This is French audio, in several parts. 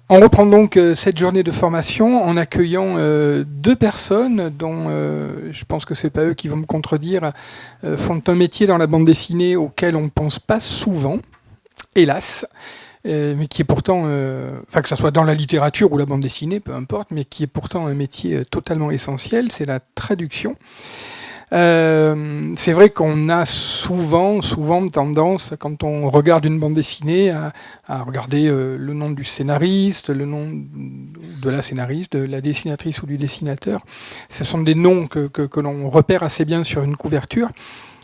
On reprend donc cette journée de formation en accueillant deux personnes dont je pense que c'est pas eux qui vont me contredire, font un métier dans la bande dessinée auquel on ne pense pas souvent, hélas, mais qui est pourtant, enfin que ça soit dans la littérature ou la bande dessinée, peu importe, mais qui est pourtant un métier totalement essentiel, c'est la traduction. C'est vrai qu'on a souvent tendance, quand on regarde une bande dessinée, à regarder le nom du scénariste, le nom de la scénariste, de la dessinatrice ou du dessinateur. Ce sont des noms que l'on repère assez bien sur une couverture.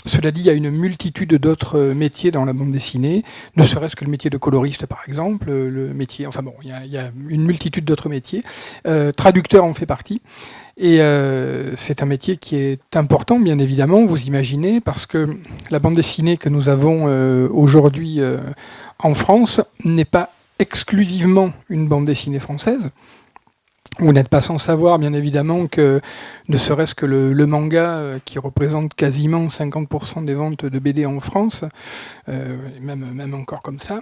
Cela dit, il y a une multitude d'autres métiers dans la bande dessinée, ne serait-ce que le métier de coloriste, par exemple, le métier, enfin bon, il y a une multitude d'autres métiers. Traducteur en fait partie. Et c'est un métier qui est important, bien évidemment, vous imaginez, parce que la bande dessinée que nous avons aujourd'hui en France n'est pas exclusivement une bande dessinée française. Vous n'êtes pas sans savoir, bien évidemment, que ne serait-ce que le manga, qui représente quasiment 50% des ventes de BD en France, même encore comme ça,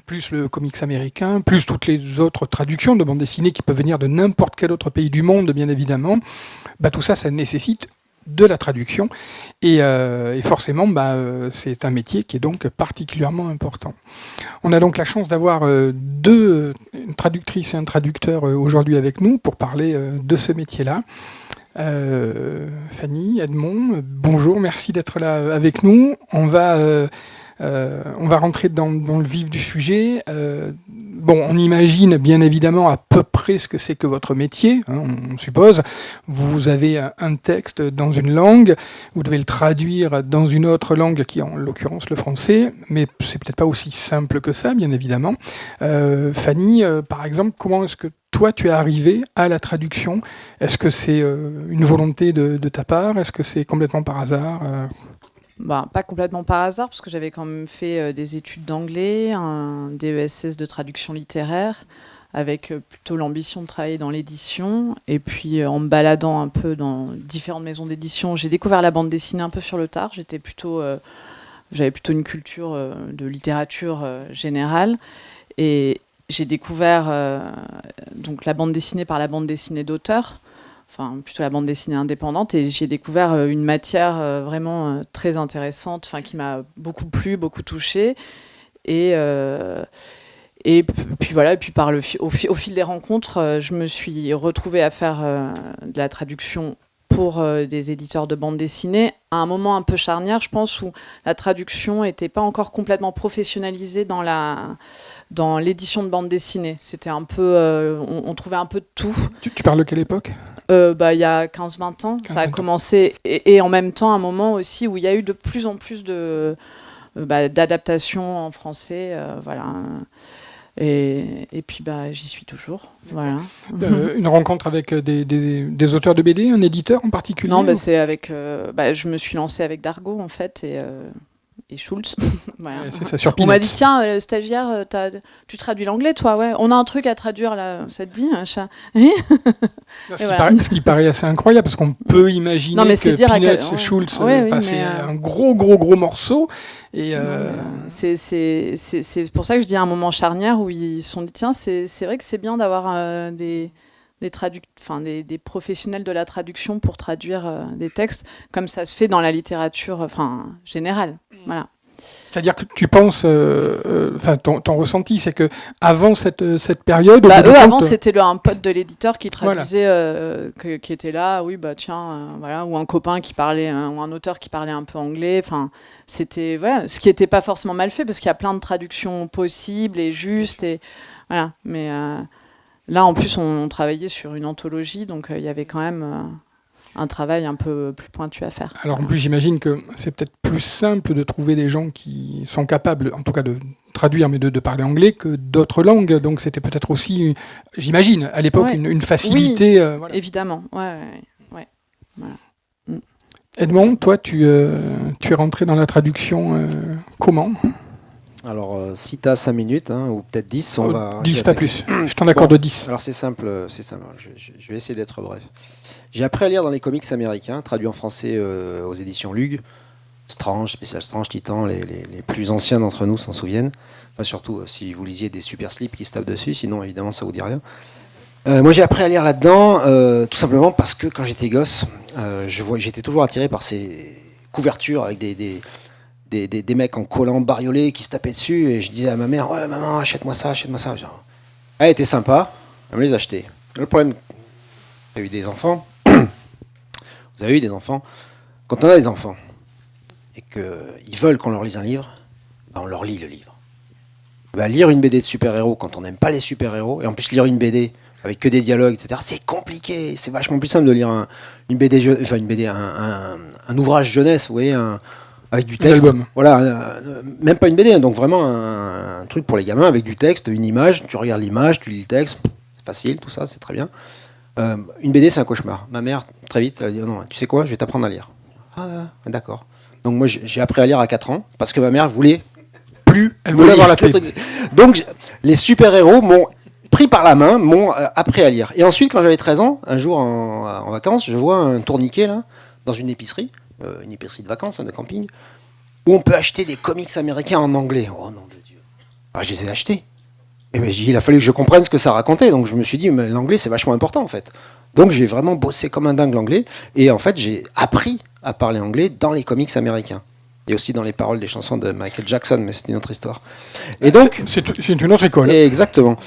plus le comics américain, plus toutes les autres traductions de bandes dessinées qui peuvent venir de n'importe quel autre pays du monde, bien évidemment, bah, tout ça, ça nécessite de la traduction, et forcément, c'est un métier qui est donc particulièrement important. On a donc la chance d'avoir deux, une traductrice et un traducteur aujourd'hui avec nous pour parler de ce métier-là. Fanny, Edmond, bonjour, merci d'être là avec nous. On va rentrer dans le vif du sujet. On imagine bien évidemment à peu près ce que c'est que votre métier, hein, on suppose. Vous avez un texte dans une langue, vous devez le traduire dans une autre langue qui est en l'occurrence le français, mais c'est peut-être pas aussi simple que ça, bien évidemment. Fanny, par exemple, comment est-ce que toi tu es arrivée à la traduction? Est-ce que c'est une volonté de ta part? Est-ce que c'est complètement par hasard? Pas complètement par hasard, parce que j'avais quand même fait des études d'anglais, un DESS de traduction littéraire, avec plutôt l'ambition de travailler dans l'édition. Et puis en me baladant un peu dans différentes maisons d'édition, j'ai découvert la bande dessinée un peu sur le tard. J'avais plutôt une culture de littérature générale. Et j'ai découvert donc la bande dessinée par la bande dessinée d'auteur, enfin plutôt la bande dessinée indépendante, et j'ai découvert une matière vraiment très intéressante, qui m'a beaucoup plu, beaucoup touchée, et puis voilà, et puis au fil des rencontres, je me suis retrouvée à faire de la traduction pour des éditeurs de bande dessinée, à un moment un peu charnière, je pense, où la traduction n'était pas encore complètement professionnalisée dans l'édition de bande dessinée. C'était un peu, on trouvait un peu de tout. Tu parles de quelle époque? Il y a 15-20 ans, ça a commencé, et en même temps un moment aussi où il y a eu de plus en plus d'adaptations en français, voilà. Et puis j'y suis toujours, voilà. Une rencontre avec des auteurs de BD, un éditeur en particulier? Non, c'est avec, je me suis lancée avec Dargaud en fait, et Schulz. Voilà. Ouais, c'est ça, sur On m'a Peanuts. dit, tiens, stagiaire, tu traduis l'anglais, toi, ouais. On a un truc à traduire, là, ça te dit, machin. Ce qui paraît assez incroyable, parce qu'on peut imaginer que Peanuts, Schulz, c'est un gros morceau. Et c'est pour ça que je dis à un moment charnière où ils se sont dit, tiens, c'est vrai que c'est bien d'avoir des professionnels de la traduction pour traduire des textes, comme ça se fait dans la littérature générale. Voilà. C'est-à-dire que tu penses, ton ressenti, c'est que avant cette période, avant c'était un pote de l'éditeur qui traduisait, qui était là, voilà, ou un copain qui parlait, ou un auteur qui parlait un peu anglais. Enfin, c'était ce qui n'était pas forcément mal fait, parce qu'il y a plein de traductions possibles et justes, et voilà. Mais là, en plus, on travaillait sur une anthologie, donc il y avait quand même un travail un peu plus pointu à faire. Alors en plus, j'imagine que c'est peut-être plus simple de trouver des gens qui sont capables, en tout cas de traduire, mais de parler anglais, que d'autres langues. Donc c'était peut-être aussi, j'imagine, à l'époque, une facilité. Oui, voilà. Évidemment. Ouais. Voilà. Edmond, toi, tu es rentré dans la traduction comment ? Alors, si tu as 5 minutes, ou peut-être 10, on va... 10, pas plus. Je t'en accorde 10. Alors, c'est simple. Je vais essayer d'être bref. J'ai appris à lire dans les comics américains, traduits en français aux éditions Lug, Strange, Spécial Strange, Titan, les plus anciens d'entre nous s'en souviennent. Enfin, surtout si vous lisiez des super slips qui se tapent dessus, sinon évidemment ça vous dit rien. Moi j'ai appris à lire là-dedans, tout simplement parce que quand j'étais gosse, j'étais toujours attiré par ces couvertures avec des mecs en collant bariolés qui se tapaient dessus, et je disais à ma mère, ouais maman, achète-moi ça. Genre, elle était sympa, elle me les achetait. Le problème, j'ai eu des enfants, vous avez eu des enfants, quand on a des enfants, et qu'ils veulent qu'on leur lise un livre, ben on leur lit le livre. Ben lire une BD de super-héros quand on n'aime pas les super-héros, et en plus lire une BD avec que des dialogues, etc., c'est compliqué. C'est vachement plus simple de lire une BD, un ouvrage jeunesse, vous voyez, avec du texte. Un album. Voilà, même pas une BD, donc vraiment un truc pour les gamins avec du texte, une image, tu regardes l'image, tu lis le texte, c'est facile, tout ça, c'est très bien. Une BD, c'est un cauchemar. Ma mère, très vite, elle a dit, non, tu sais quoi, je vais t'apprendre à lire. Ah, d'accord. Donc moi, j'ai appris à lire à 4 ans, parce que ma mère voulait plus. Elle voulait avoir la paix. Donc, les super-héros m'ont pris par la main, m'ont appris à lire. Et ensuite, quand j'avais 13 ans, un jour en vacances, je vois un tourniquet là, dans une épicerie de vacances, de camping, où on peut acheter des comics américains en anglais. Oh nom de Dieu. Alors, je les ai achetés. Et ben, il a fallu que je comprenne ce que ça racontait. Donc je me suis dit, mais l'anglais c'est vachement important en fait. Donc j'ai vraiment bossé comme un dingue l'anglais. Et en fait, j'ai appris à parler anglais dans les comics américains. Et aussi dans les paroles des chansons de Michael Jackson, mais c'est une autre histoire. Et donc, c'est une autre école. Exactement.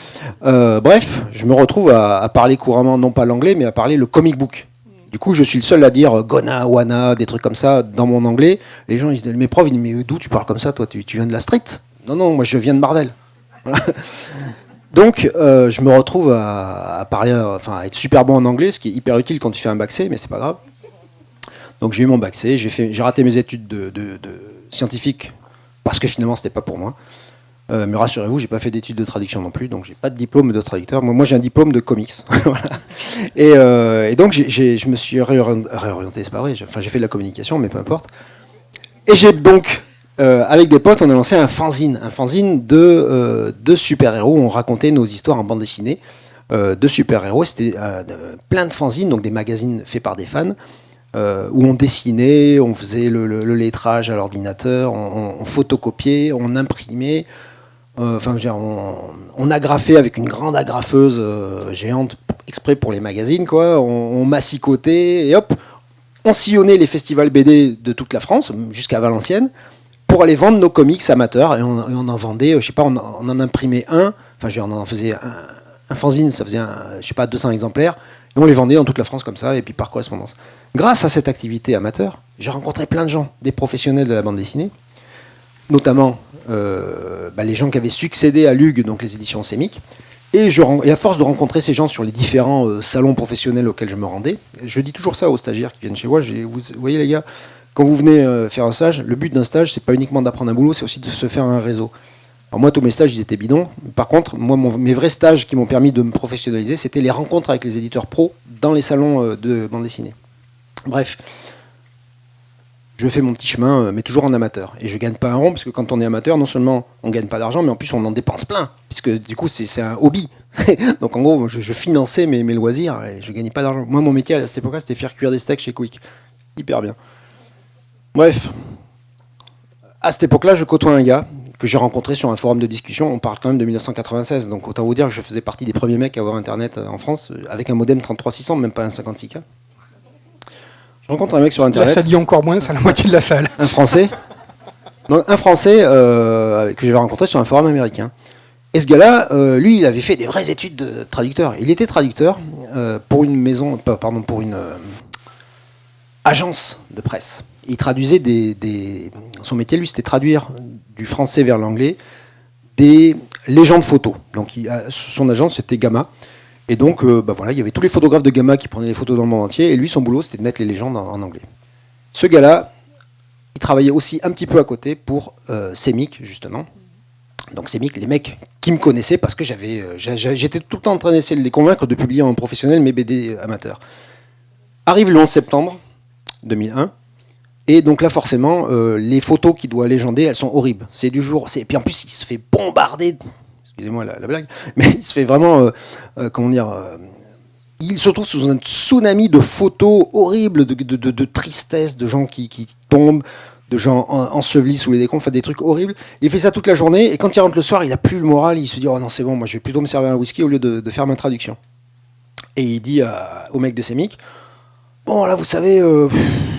Bref, je me retrouve à parler couramment, non pas l'anglais, mais à parler le comic book. Du coup, je suis le seul à dire gonna, wanna, des trucs comme ça dans mon anglais. Les gens, mes profs, ils disent, mais d'où tu parles comme ça, toi, tu viens de la street? Non, moi je viens de Marvel. Donc, je me retrouve à parler, à être super bon en anglais, ce qui est hyper utile quand tu fais un bac C, mais c'est pas grave. Donc j'ai eu mon bac C, j'ai raté mes études de scientifiques parce que finalement c'était pas pour moi. Mais rassurez-vous, j'ai pas fait d'études de traduction non plus, donc j'ai pas de diplôme de traducteur. Moi j'ai un diplôme de comics. Voilà. Et donc je me suis réorienté, c'est pas vrai. J'ai fait de la communication, mais peu importe. Et j'ai donc avec des potes, on a lancé un fanzine de super-héros. On racontait nos histoires en bande dessinée de super-héros. C'était plein de fanzines, donc des magazines faits par des fans. Où on dessinait, on faisait le lettrage à l'ordinateur, on photocopiait, on imprimait, on agrafait avec une grande agrafeuse géante exprès pour les magazines, quoi. On massicotait et hop, on sillonnait les festivals BD de toute la France, jusqu'à Valenciennes, pour aller vendre nos comics amateurs, et on en vendait, je sais pas, on en imprimait on en faisait un fanzine, ça faisait 200 exemplaires. Et on les vendait dans toute la France comme ça, et puis par correspondance. Grâce à cette activité amateur, j'ai rencontré plein de gens, des professionnels de la bande dessinée, notamment les gens qui avaient succédé à Lug, donc les éditions Sémic. Et à force de rencontrer ces gens sur les différents salons professionnels auxquels je me rendais, je dis toujours ça aux stagiaires qui viennent chez moi, vous voyez les gars, quand vous venez faire un stage, le but d'un stage, c'est pas uniquement d'apprendre un boulot, c'est aussi de se faire un réseau. Alors moi, tous mes stages, ils étaient bidons. Par contre, mes vrais stages qui m'ont permis de me professionnaliser, c'était les rencontres avec les éditeurs pros dans les salons de bande dessinée. Bref, je fais mon petit chemin, mais toujours en amateur. Et je gagne pas un rond, parce que quand on est amateur, non seulement on gagne pas d'argent, mais en plus on en dépense plein, puisque du coup c'est un hobby. Donc en gros, je finançais mes loisirs et je gagnais pas d'argent. Moi, mon métier à cette époque-là, c'était faire cuire des steaks chez Quick. Hyper bien. Bref, à cette époque-là, je côtoie un gars que j'ai rencontré sur un forum de discussion. On parle quand même de 1996, donc autant vous dire que je faisais partie des premiers mecs à avoir Internet en France, avec un modem 33600, même pas un 56K. Je rencontre un mec sur Internet. Là, ça dit encore moins, c'est la moitié de la salle. Un Français. Donc, un Français que j'avais rencontré sur un forum américain. Et ce gars-là, lui, il avait fait des vraies études de traducteur. Il était traducteur pour une pour une agence de presse. Il traduisait son métier, lui, c'était traduire du français vers l'anglais des légendes photos. Donc, son agence, c'était Gamma. Et donc, il y avait tous les photographes de Gamma qui prenaient les photos dans le monde entier. Et lui, son boulot, c'était de mettre les légendes en anglais. Ce gars-là, il travaillait aussi un petit peu à côté pour Sémic, justement. Donc Sémic, les mecs qui me connaissaient, parce que j'étais tout le temps en train d'essayer de les convaincre de publier en professionnel mes BD amateurs. Arrive le 11 septembre 2001. Et donc là, forcément, les photos qu'il doit légender, elles sont horribles. C'est du jour. Et puis en plus, il se fait bombarder. Excusez-moi la blague. Mais il se fait vraiment. Il se retrouve sous un tsunami de photos horribles, de tristesse, de gens qui tombent, de gens ensevelis sous les décombres, enfin des trucs horribles. Il fait ça toute la journée et quand il rentre le soir, il a plus le moral, il se dit oh non c'est bon, moi je vais plutôt me servir un whisky au lieu de faire ma traduction. Et il dit au mec de Semic, bon là vous savez,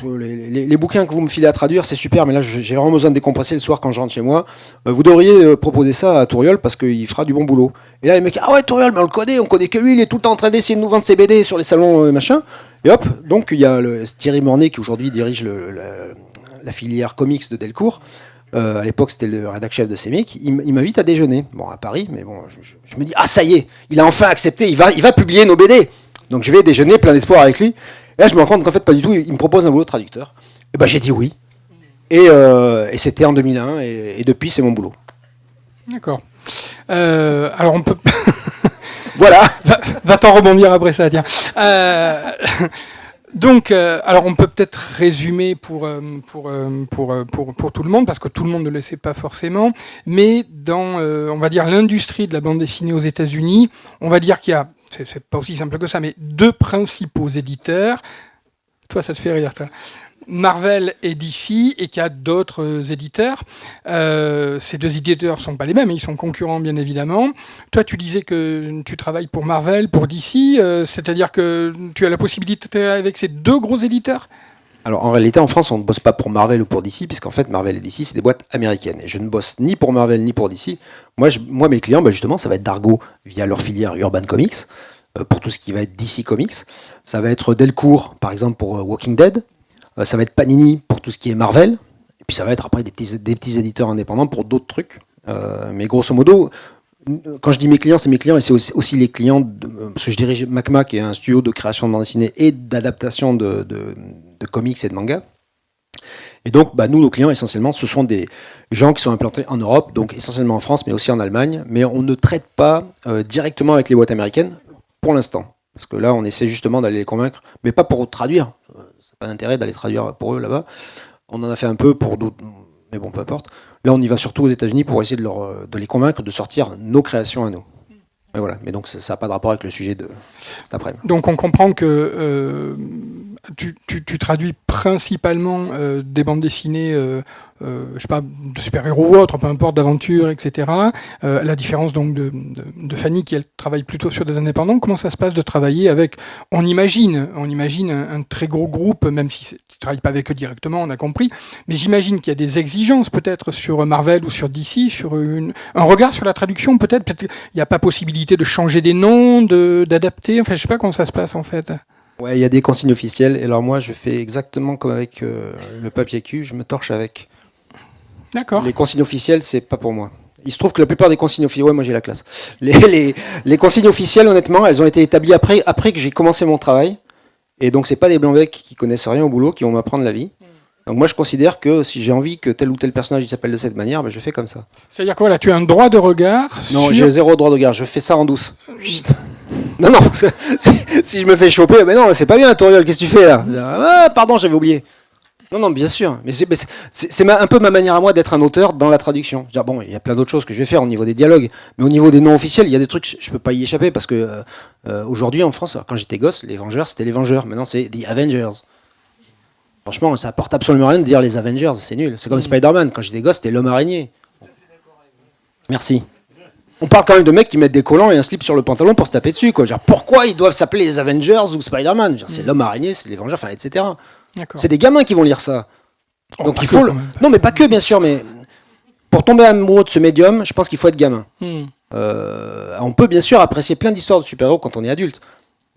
les bouquins que vous me filez à traduire c'est super, mais là j'ai vraiment besoin de décompresser le soir quand je rentre chez moi. Vous devriez proposer ça à Touriol parce qu'il fera du bon boulot. Et là les mecs, ah ouais Touriol, mais on connaît que lui, il est tout le temps en train d'essayer de nous vendre ses BD sur les salons machin. Et hop, donc il y a Thierry Mornay qui aujourd'hui dirige la filière comics de Delcourt. À l'époque, c'était le rédac-chef de Semic. Il m'invite à déjeuner. Bon, à Paris, mais bon, je me dis, ah, ça y est, il a enfin accepté, il va publier nos BD. Donc je vais déjeuner plein d'espoir avec lui. Et là, je me rends compte qu'en fait, pas du tout, il me propose un boulot de traducteur. Et ben, j'ai dit oui. Et c'était en 2001, et depuis, c'est mon boulot. D'accord. Alors, on peut... Voilà. Va-t'en rebondir après ça, tiens. Donc, alors on peut peut-être résumer pour tout le monde, parce que tout le monde ne le sait pas forcément, mais dans, on va dire, l'industrie de la bande dessinée aux États-Unis, on va dire qu'il y a, c'est pas aussi simple que ça, mais deux principaux éditeurs. Toi, ça te fait rire, toi. Marvel et DC, et qu'il y a d'autres éditeurs. Ces deux éditeurs sont pas les mêmes, ils sont concurrents bien évidemment. Toi, tu disais que tu travailles pour Marvel, pour DC, c'est-à-dire que tu as la possibilité de travailler avec ces deux gros éditeurs? Alors en réalité, en France, on ne bosse pas pour Marvel ou pour DC, puisqu'en fait, Marvel et DC, c'est des boîtes américaines. Et je ne bosse ni pour Marvel ni pour DC. Moi mes clients, justement, ça va être Dargo via leur filière Urban Comics, pour tout ce qui va être DC Comics. Ça va être Delcourt, par exemple, pour Walking Dead. Ça va être Panini pour tout ce qui est Marvel. Et puis ça va être après des petits éditeurs indépendants pour d'autres trucs. Mais grosso modo, quand je dis mes clients, c'est mes clients et c'est aussi les clients parce que je dirige MacMac, qui est un studio de création de bande dessinée et d'adaptation de comics et de mangas. Et donc, nous, nos clients, essentiellement, ce sont des gens qui sont implantés en Europe, donc essentiellement en France, mais aussi en Allemagne. Mais on ne traite pas directement avec les boîtes américaines pour l'instant. Parce que là, on essaie justement d'aller les convaincre, mais pas pour traduire. C'est pas d'intérêt d'aller traduire pour eux là-bas. On en a fait un peu pour d'autres, mais bon, peu importe. Là, on y va surtout aux États-Unis pour essayer de les convaincre de sortir nos créations à nous. Et voilà. Mais donc, ça n'a pas de rapport avec le sujet de cet après-midi. Donc, on comprend que tu traduis principalement des bandes dessinées, je sais pas, de super-héros ou autres, peu importe, d'aventures, etc. La différence donc de Fanny, qui elle travaille plutôt sur des indépendants. Comment ça se passe de travailler avec, on imagine un très gros groupe, même si tu ne travailles pas avec eux directement, on a compris, mais j'imagine qu'il y a des exigences peut-être sur Marvel ou sur DC, sur un regard sur la traduction, peut-être qu'il n'y a pas possibilité de changer des noms, d'adapter, enfin je sais pas comment ça se passe en fait. Ouais, il y a des consignes officielles, et alors moi je fais exactement comme avec le papier cul, je me torche avec. D'accord. Les consignes officielles, c'est pas pour moi. Il se trouve que la plupart des consignes officielles, ouais, moi j'ai la classe. Les consignes officielles, honnêtement, elles ont été établies après que j'ai commencé mon travail, et donc c'est pas des blancs-becs qui connaissent rien au boulot qui vont m'apprendre la vie. Donc moi je considère que si j'ai envie que tel ou tel personnage il s'appelle de cette manière, je fais comme ça. C'est-à-dire que voilà, tu as un droit de regard. Non, j'ai zéro droit de regard, je fais ça en douce. Non, si je me fais choper, mais non, c'est pas bien, Toriol, qu'est-ce que tu fais là? Ah, pardon, j'avais oublié. Non, bien sûr, mais c'est un peu ma manière à moi d'être un auteur dans la traduction. Je veux dire, bon, il y a plein d'autres choses que je vais faire au niveau des dialogues, mais au niveau des noms officiels, il y a des trucs, je peux pas y échapper, parce que aujourd'hui en France, quand j'étais gosse, les Vengeurs, c'était les Vengeurs, maintenant c'est The Avengers. Franchement, ça apporte absolument rien de dire les Avengers, c'est nul. C'est comme Spider-Man, quand j'étais gosse, c'était l'homme araignée. Merci. On parle quand même de mecs qui mettent des collants et un slip sur le pantalon pour se taper dessus, quoi. Genre, pourquoi ils doivent s'appeler les Avengers ou Spider-Man? Genre, c'est l'homme araignée, c'est les Vengeurs, enfin, etc. D'accord. C'est des gamins qui vont lire ça. Donc il faut. Non, mais pas que, bien sûr, mais pour tomber amoureux de ce médium, je pense qu'il faut être gamin. On peut bien sûr apprécier plein d'histoires de super-héros quand on est adulte.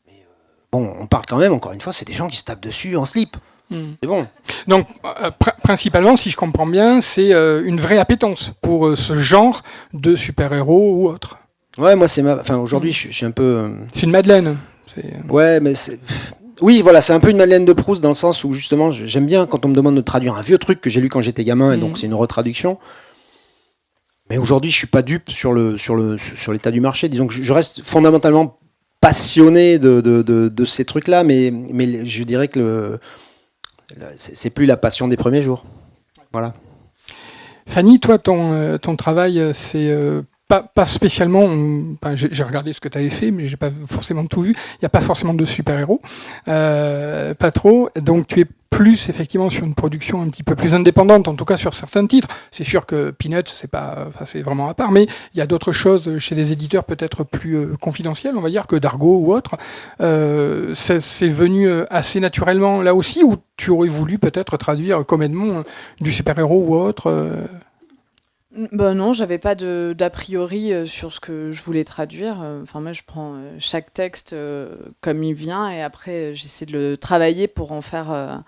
Mais bon, on parle quand même, encore une fois, c'est des gens qui se tapent dessus en slip. C'est bon. Donc, principalement, si je comprends bien, c'est une vraie appétence pour ce genre de super-héros ou autre. Ouais, moi, enfin, aujourd'hui, je suis un peu. C'est une Madeleine. Ouais, mais c'est. Oui, voilà, c'est un peu une Madeleine de Proust dans le sens où, justement, j'aime bien quand on me demande de traduire un vieux truc que j'ai lu quand j'étais gamin, et donc c'est une retraduction. Mais aujourd'hui, je suis pas dupe sur l'état du marché. Disons que je reste fondamentalement passionné de ces trucs-là, mais je dirais que c'est plus la passion des premiers jours. Voilà. Fanny, toi, ton travail, c'est pas spécialement. J'ai regardé ce que tu avais fait, mais j'ai pas forcément tout vu. Il n'y a pas forcément de super-héros, pas trop. Donc tu es plus effectivement sur une production un petit peu plus indépendante, en tout cas sur certains titres. C'est sûr que Peanuts, c'est vraiment à part, mais il y a d'autres choses chez les éditeurs peut-être plus confidentielles, on va dire, que Dargo ou autre. C'est venu assez naturellement là aussi, ou tu aurais voulu peut-être traduire comme Edmond du super-héros ou autre Ben non, j'avais pas d'a priori sur ce que je voulais traduire. Enfin, moi, je prends chaque texte comme il vient et après, j'essaie de le travailler pour en faire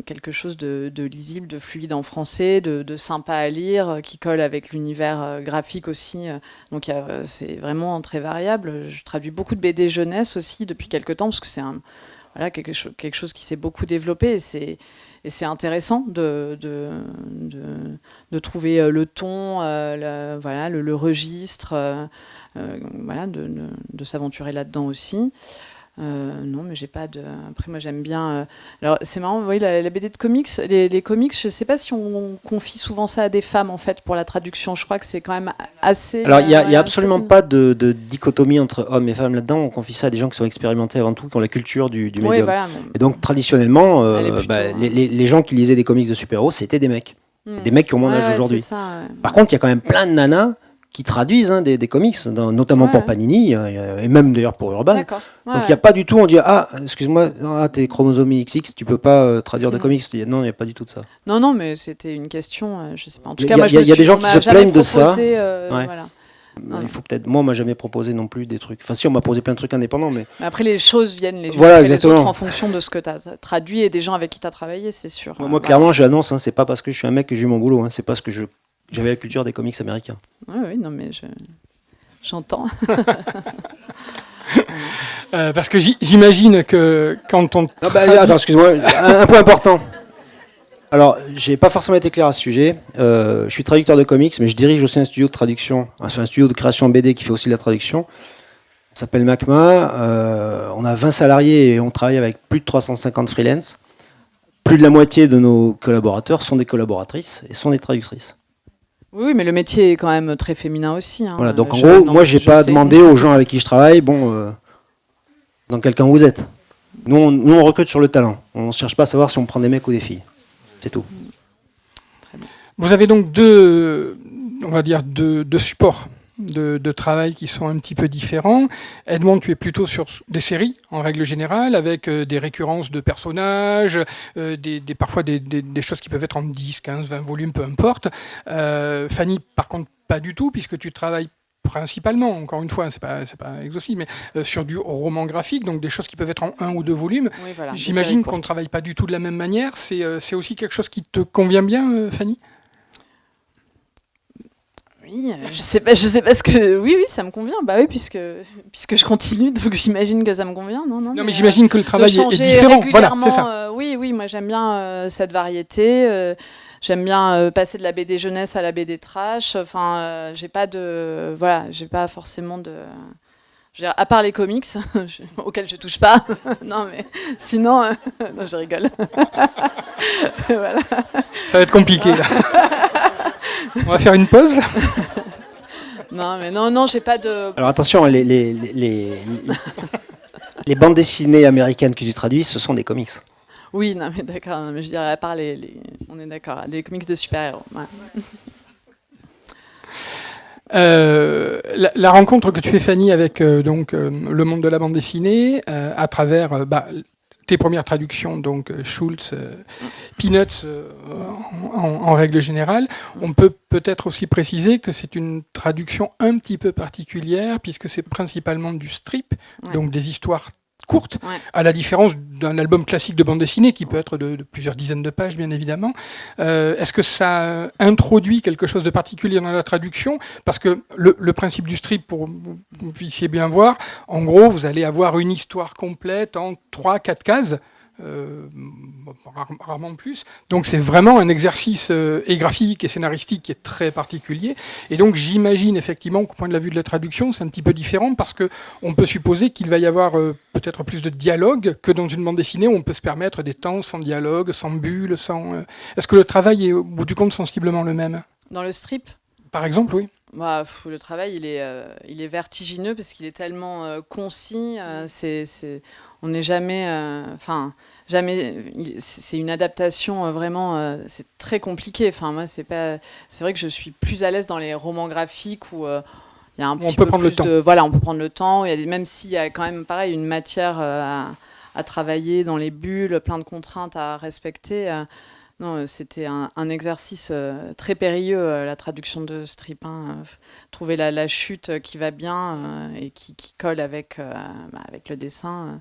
quelque chose de lisible, de fluide en français, de sympa à lire, qui colle avec l'univers graphique aussi. Donc, c'est vraiment très variable. Je traduis beaucoup de BD jeunesse aussi depuis quelques temps parce que c'est quelque chose qui s'est beaucoup développé et c'est intéressant de trouver le ton, le registre, de s'aventurer là-dedans aussi. Non, mais j'ai pas de. Après, moi, j'aime bien. Alors, c'est marrant, oui, la BD de comics, les comics, je sais pas si on confie souvent ça à des femmes, en fait, pour la traduction. Je crois que c'est quand même assez. Alors, il y a absolument pas de dichotomie entre hommes et femmes là-dedans. On confie ça à des gens qui sont expérimentés avant tout, qui ont la culture du médium. Oui, voilà, et donc, traditionnellement, plutôt, les gens qui lisaient des comics de super-héros, c'était des mecs. Des mecs qui ont mon âge aujourd'hui. Ça, ouais. Par contre, il y a quand même plein de nanas qui traduisent des comics, notamment pour Panini, et même d'ailleurs pour Urban. D'accord. Donc il n'y a pas du tout, on dit excuse-moi, t'es chromosomie XX, tu peux pas traduire de comics. Non, il n'y a pas du tout de ça. Non, mais c'était une question, je sais pas. En tout Il cas, moi, y a des gens qui se plaignent de ça. Voilà. Il faut peut-être. Moi, on m'a jamais proposé non plus des trucs. Enfin, si, on m'a posé plein de trucs indépendants, mais. Après, les choses viennent les unes voilà, après les exactement. autres en fonction de ce que tu as traduit et des gens avec qui tu as travaillé, c'est sûr. Moi, clairement, j'annonce, c'est pas parce que je suis un mec que j'ai eu mon boulot, c'est parce que j'avais la culture des comics américains. Oui, non, mais j'entends. Parce que j'imagine que quand on... Attends, excuse-moi, un point important. Alors, j'ai pas forcément été clair à ce sujet. Je suis traducteur de comics, mais je dirige aussi un studio de traduction, un studio de création BD qui fait aussi de la traduction. Ça s'appelle MACMA. On a 20 salariés et on travaille avec plus de 350 freelance. Plus de la moitié de nos collaborateurs sont des collaboratrices et sont des traductrices. Oui, mais le métier est quand même très féminin aussi. Voilà, donc en gros, moi, j'ai pas demandé aux gens avec qui je travaille, dans quel camp vous êtes. Nous, on recrute sur le talent. On ne cherche pas à savoir si on prend des mecs ou des filles. C'est tout. Vous avez donc deux supports de travail qui sont un petit peu différents. Edmond, tu es plutôt sur des séries, en règle générale, avec des récurrences de personnages, parfois des choses qui peuvent être en 10, 15, 20 volumes, peu importe. Fanny, par contre, pas du tout, puisque tu travailles principalement, encore une fois, c'est pas exhaustif, mais sur du roman graphique, donc des choses qui peuvent être en 1 ou 2 volumes. Oui, voilà, j'imagine qu'on ne travaille pas du tout de la même manière. C'est aussi quelque chose qui te convient bien, Fanny ? Oui, je sais pas ce que. Oui, ça me convient. Bah oui, puisque je continue, donc j'imagine que ça me convient. Non, mais j'imagine que le travail est différent. Voilà, c'est ça. Oui, moi j'aime bien cette variété. J'aime bien passer de la BD jeunesse à la BD trash. Enfin, j'ai pas forcément de. Je veux dire, à part les comics, auxquels je touche pas. Non, mais sinon, non, je rigole. Voilà. Ça va être compliqué là. On va faire une pause. Non, j'ai pas de. Alors attention, les bandes dessinées américaines que tu traduis, ce sont des comics. Oui, non, mais d'accord. Non, mais je dirais à part on est d'accord, des comics de super-héros. Ouais. La rencontre que tu fais, Fanny, avec le monde de la bande dessinée, à travers tes premières traductions, donc Schulz, Peanuts, en règle générale, on peut peut-être aussi préciser que c'est une traduction un petit peu particulière, puisque c'est principalement du strip, donc des histoires courte, à la différence d'un album classique de bande dessinée qui peut être de plusieurs dizaines de pages, bien évidemment. Est-ce que ça introduit quelque chose de particulier dans la traduction ? Parce que le principe du strip, pour que vous puissiez bien voir, en gros, vous allez avoir une histoire complète en 3-4 cases, rarement plus. Donc c'est vraiment un exercice et graphique et scénaristique qui est très particulier. Et donc j'imagine effectivement qu'au point de la vue de la traduction, c'est un petit peu différent parce que on peut supposer qu'il va y avoir peut-être plus de dialogue que dans une bande dessinée où on peut se permettre des temps sans dialogue, sans bulle, sans. Est-ce que le travail est au bout du compte sensiblement le même ? Dans le strip ? Par exemple, oui. Bah, le travail, il est vertigineux parce qu'il est tellement concis. On n'est jamais, c'est une adaptation vraiment. C'est très compliqué. Enfin, moi, c'est vrai que je suis plus à l'aise dans les romans graphiques où il y a un petit peu plus de, voilà, on peut prendre le temps. Même s'il y a quand même, pareil, une matière à travailler dans les bulles, plein de contraintes à respecter. Non, c'était un exercice très périlleux, la traduction de Strip. Trouver la chute qui va bien et qui colle avec le dessin.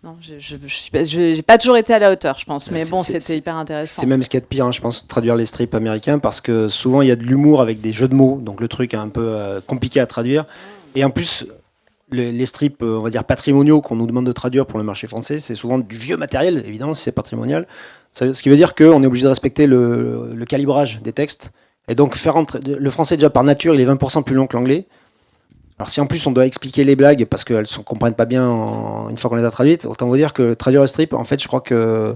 Non, j'ai pas toujours été à la hauteur, je pense. Mais bon, c'était hyper intéressant. C'est même ce qu'il y a de pire, hein, je pense, traduire les strips américains, parce que souvent, il y a de l'humour avec des jeux de mots. Donc le truc est un peu compliqué à traduire. Et en plus, les strips, on va dire, patrimoniaux qu'on nous demande de traduire pour le marché français, c'est souvent du vieux matériel, évidemment, si c'est patrimonial. Ce qui veut dire qu'on est obligé de respecter le calibrage des textes. Et donc, faire entrer, le français, déjà par nature, il est 20% plus long que l'anglais. Alors, si en plus on doit expliquer les blagues parce qu'elles ne comprennent pas bien une fois qu'on les a traduites, autant vous dire que traduire le strip, en fait, je crois que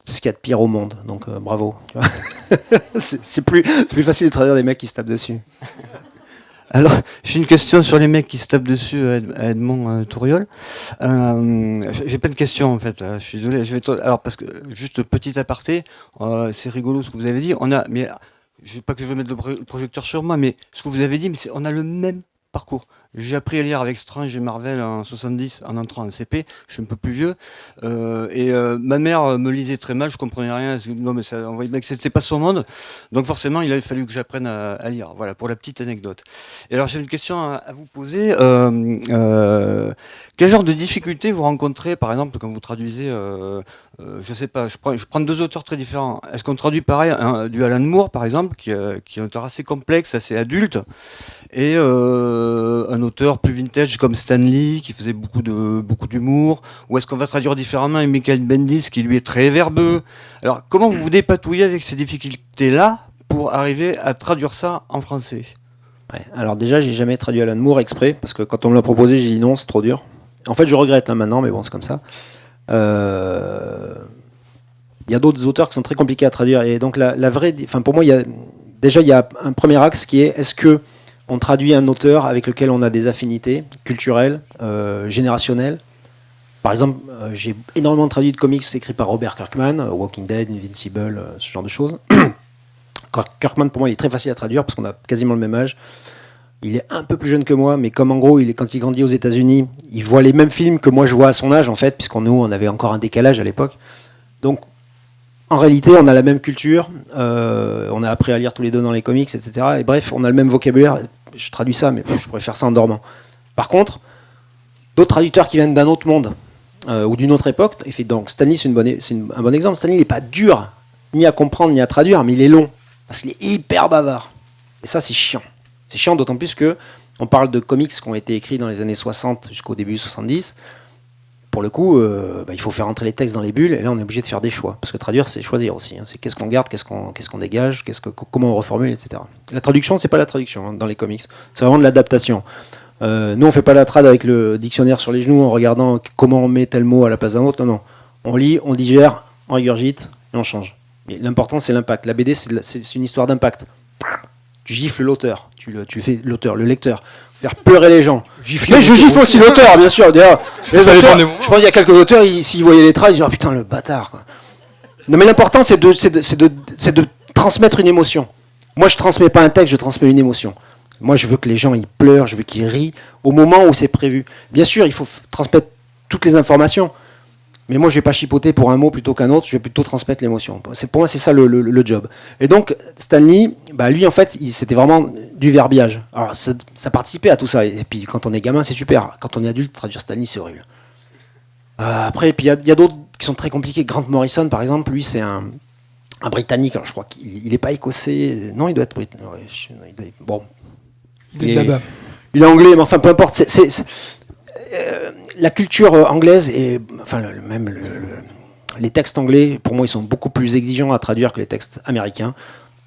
c'est ce qu'il y a de pire au monde. Donc, bravo. c'est plus facile de traduire des mecs qui se tapent dessus. Alors, j'ai une question sur les mecs qui se tapent dessus à Edmond Touriol. J'ai pas de questions en fait. Je suis désolé. Alors parce que juste petit aparté, c'est rigolo ce que vous avez dit. Mais je sais pas que je veux mettre le projecteur sur moi, mais ce que vous avez dit, mais on a le même parcours. J'ai appris à lire avec Strange et Marvel en 70 en entrant en CP. Je suis un peu plus vieux. Ma mère me lisait très mal, je comprenais rien. Non, mais on voyait bien que c'était pas son monde. Donc forcément, il a fallu que j'apprenne à lire. Voilà, pour la petite anecdote. Et alors, j'ai une question à vous poser. Quel genre de difficultés vous rencontrez, par exemple, quand vous traduisez je sais pas, je prends deux auteurs très différents. Est-ce qu'on traduit pareil du Alan Moore, par exemple, qui est un auteur assez complexe, assez adulte, et un auteur plus vintage comme Stan Lee, qui faisait beaucoup d'humour, ou est-ce qu'on va traduire différemment avec Michael Bendis, qui lui est très verbeux? Alors, comment vous vous dépatouillez avec ces difficultés-là pour arriver à traduire ça en français? Ouais, alors déjà, j'ai jamais traduit Alan Moore exprès, parce que quand on me l'a proposé, j'ai dit non, c'est trop dur. En fait, je regrette maintenant, mais bon, c'est comme ça. Il y a d'autres auteurs qui sont très compliqués à traduire, et donc la vraie, enfin pour moi, il y a un premier axe qui est: est-ce que on traduit un auteur avec lequel on a des affinités culturelles, générationnelles? Par exemple, j'ai énormément traduit de comics écrits par Robert Kirkman, Walking Dead, Invincible, ce genre de choses. Kirkman, pour moi, il est très facile à traduire parce qu'on a quasiment le même âge. Il est un peu plus jeune que moi, mais comme en gros, quand il grandit aux États-Unis, il voit les mêmes films que moi je vois à son âge, en fait, on avait encore un décalage à l'époque. Donc, en réalité, on a la même culture, on a appris à lire tous les deux dans les comics, etc. Et bref, on a le même vocabulaire. Je traduis ça, mais je pourrais faire ça en dormant. Par contre, d'autres traducteurs qui viennent d'un autre monde ou d'une autre époque, et donc Stan Lee, c'est un bon exemple. Stan Lee, il n'est pas dur ni à comprendre ni à traduire, mais il est long parce qu'il est hyper bavard. Et ça, c'est chiant. C'est chiant d'autant plus que on parle de comics qui ont été écrits dans les années 60 jusqu'au début 70. Pour le coup, il faut faire entrer les textes dans les bulles, et là on est obligé de faire des choix. Parce que traduire, c'est choisir aussi. Hein. C'est qu'est-ce qu'on garde, qu'est-ce qu'on dégage, comment on reformule, etc. La traduction, c'est pas la traduction dans les comics. C'est vraiment de l'adaptation. Nous, on fait pas la trad avec le dictionnaire sur les genoux en regardant comment on met tel mot à la place d'un autre. Non. On lit, on digère, on régurgite et on change. Mais l'important, c'est l'impact. La BD, c'est une histoire d'impact. Tu gifles l'auteur, tu fais l'auteur, le lecteur, faire pleurer les gens. Mais je gifle aussi l'auteur, bien sûr. D'ailleurs, je pense qu'il y a quelques auteurs, s'ils voyaient les traces, ils disaient oh putain le bâtard. Quoi. Non mais l'important c'est de transmettre une émotion. Moi je transmets pas un texte, je transmets une émotion. Moi je veux que les gens ils pleurent, je veux qu'ils rient au moment où c'est prévu. Bien sûr il faut transmettre toutes les informations. Mais moi, je vais pas chipoter pour un mot plutôt qu'un autre, je vais plutôt transmettre l'émotion. Pour moi, c'est ça le job. Et donc, Stan Lee, lui, en fait, c'était vraiment du verbiage. Alors, ça participait à tout ça. Et puis, quand on est gamin, c'est super. Quand on est adulte, traduire Stan Lee, c'est horrible. Après, puis il y a d'autres qui sont très compliqués. Grant Morrison, par exemple, lui, c'est un Britannique. Alors, je crois qu'il n'est pas écossais. Non, il doit être britannique. Bon. Il est anglais, mais enfin, peu importe. La culture anglaise et enfin les textes anglais pour moi ils sont beaucoup plus exigeants à traduire que les textes américains.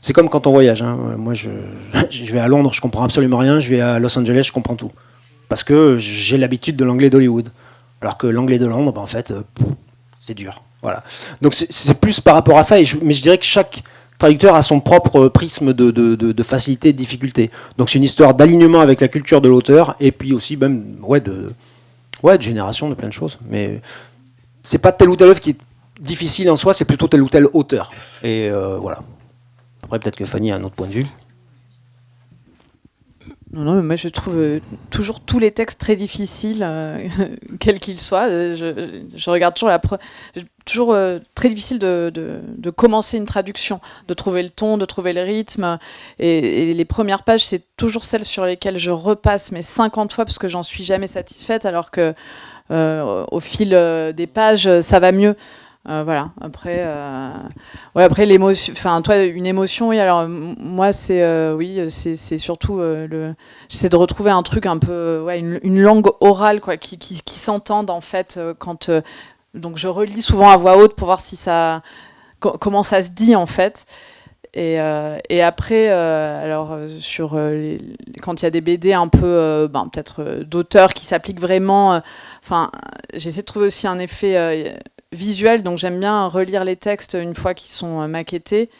C'est comme quand on voyage. Hein. Moi je vais à Londres, je comprends absolument rien. Je vais à Los Angeles, je comprends tout parce que j'ai l'habitude de l'anglais d'Hollywood. Alors que l'anglais de Londres, en fait, c'est dur. Voilà. Donc c'est plus par rapport à ça. Mais je dirais que chaque traducteur a son propre prisme de facilité et de difficulté. Donc c'est une histoire d'alignement avec la culture de l'auteur et puis aussi même de génération de plein de choses. Mais c'est pas telle ou telle œuvre qui est difficile en soi, c'est plutôt tel ou tel auteur. Et voilà. Après peut-être que Fanny a un autre point de vue. Non, mais moi je trouve toujours tous les textes très difficiles, quels qu'ils soient. Je regarde toujours toujours très difficile de commencer une traduction, de trouver le ton, de trouver le rythme. Et les premières pages, c'est toujours celles sur lesquelles je repasse mais 50 fois parce que j'en suis jamais satisfaite, alors que au fil des pages, ça va mieux. Voilà. Après l'émotion. Enfin, toi, une émotion. Oui. Alors moi, c'est surtout j'essaie de retrouver un truc un peu, une langue orale, quoi, qui s'entende en fait quand. Donc je relis souvent à voix haute pour voir si comment ça se dit en fait. Et après, quand il y a des BD un peu, peut-être d'auteurs qui s'appliquent vraiment. J'essaie de trouver aussi un effet visuel, donc j'aime bien relire les textes une fois qu'ils sont maquettés.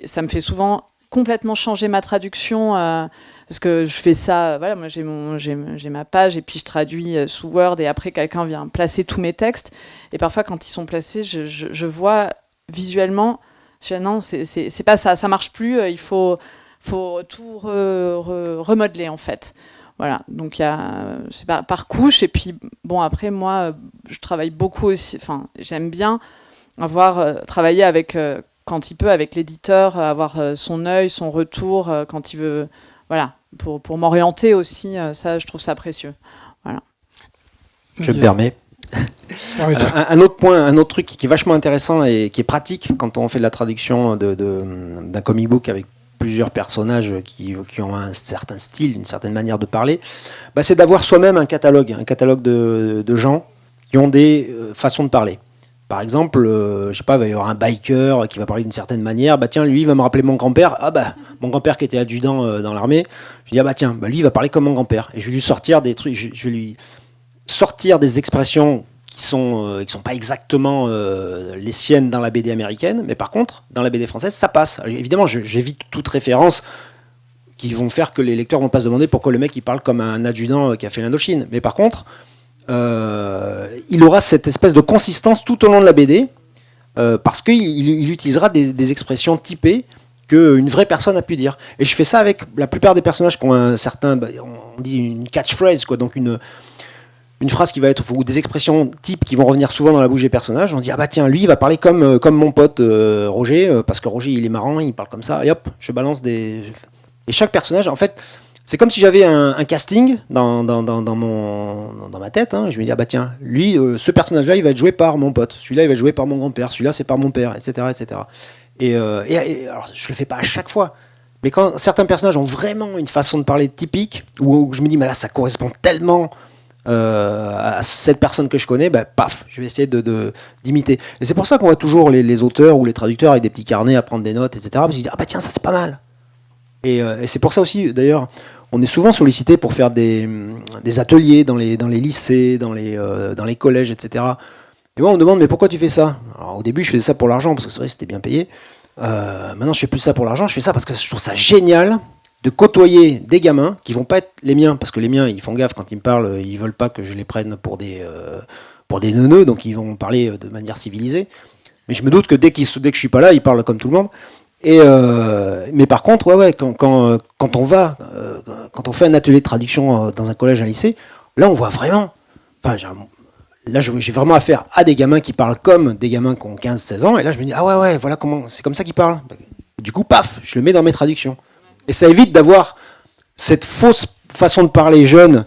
Ça me fait souvent complètement changer ma traduction parce que je fais ça. Voilà, moi j'ai ma page et puis je traduis sous Word et après quelqu'un vient placer tous mes textes. Et parfois quand ils sont placés, je vois visuellement. Je dis, non, c'est pas ça, ça marche plus. Il faut tout remodeler en fait. Voilà, donc c'est par couche. Et puis bon, après moi, je travaille beaucoup aussi. Enfin, j'aime bien travailler avec quand il peut avec l'éditeur, avoir son œil, son retour quand il veut. Voilà, pour m'orienter aussi. Ça, je trouve ça précieux. Voilà. Je me permets. Un autre point, un autre truc qui est vachement intéressant et qui est pratique quand on fait de la traduction d'un comic book avec plusieurs personnages qui ont un certain style, une certaine manière de parler, c'est d'avoir soi-même un catalogue de gens qui ont des façons de parler. Par exemple, je sais pas, il va y avoir un biker qui va parler d'une certaine manière. Tiens, lui, il va me rappeler mon grand-père. Mon grand-père qui était adjudant dans l'armée. Je dis, lui, il va parler comme mon grand-père. Et je vais lui sortir des trucs, je vais lui sortir des expressions qui sont pas exactement les siennes dans la BD américaine, mais par contre, dans la BD française, ça passe. Alors, évidemment, j'évite toute référence qui vont faire que les lecteurs vont pas se demander pourquoi le mec il parle comme un adjudant qui a fait l'Indochine. Mais par contre, il aura cette espèce de consistance tout au long de la BD, parce qu'il utilisera des expressions typées qu'une vraie personne a pu dire. Et je fais ça avec la plupart des personnages qui ont un certain, on dit une catchphrase, quoi, donc une phrase qui va être, ou des expressions types qui vont revenir souvent dans la bouche des personnages. On se dit, tiens, lui, il va parler comme mon pote Roger, parce que Roger, il est marrant, il parle comme ça, et hop, je balance des... Et chaque personnage, en fait, c'est comme si j'avais un casting dans ma tête. Hein. Je me dis, tiens, lui, ce personnage-là, il va être joué par mon pote, celui-là, il va être joué par mon grand-père, celui-là, c'est par mon père, etc., etc. Et alors, je le fais pas à chaque fois. Mais quand certains personnages ont vraiment une façon de parler typique, où je me dis, mais là, ça correspond tellement... à cette personne que je connais, je vais essayer d'imiter. Et c'est pour ça qu'on voit toujours les auteurs ou les traducteurs avec des petits carnets à prendre des notes, etc. Parce qu'ils disent, tiens, ça c'est pas mal. Et c'est pour ça aussi, d'ailleurs, on est souvent sollicité pour faire des ateliers dans les lycées, dans les collèges, etc. Et moi, on me demande, mais pourquoi tu fais ça? Alors, au début, je faisais ça pour l'argent, parce que c'est vrai que c'était bien payé. Maintenant, je fais plus ça pour l'argent, je fais ça parce que je trouve ça génial de côtoyer des gamins qui vont pas être les miens, parce que les miens, ils font gaffe quand ils me parlent, ils veulent pas que je les prenne pour des neuneux, donc ils vont parler de manière civilisée. Mais je me doute que dès que je suis pas là, ils parlent comme tout le monde. Mais par contre, quand on fait un atelier de traduction dans un collège, un lycée, là on voit vraiment, là j'ai vraiment affaire à des gamins qui parlent comme des gamins qui ont 15-16 ans, et là je me dis, voilà c'est comme ça qu'ils parlent. Du coup, paf, je le mets dans mes traductions. Et ça évite d'avoir cette fausse façon de parler jeune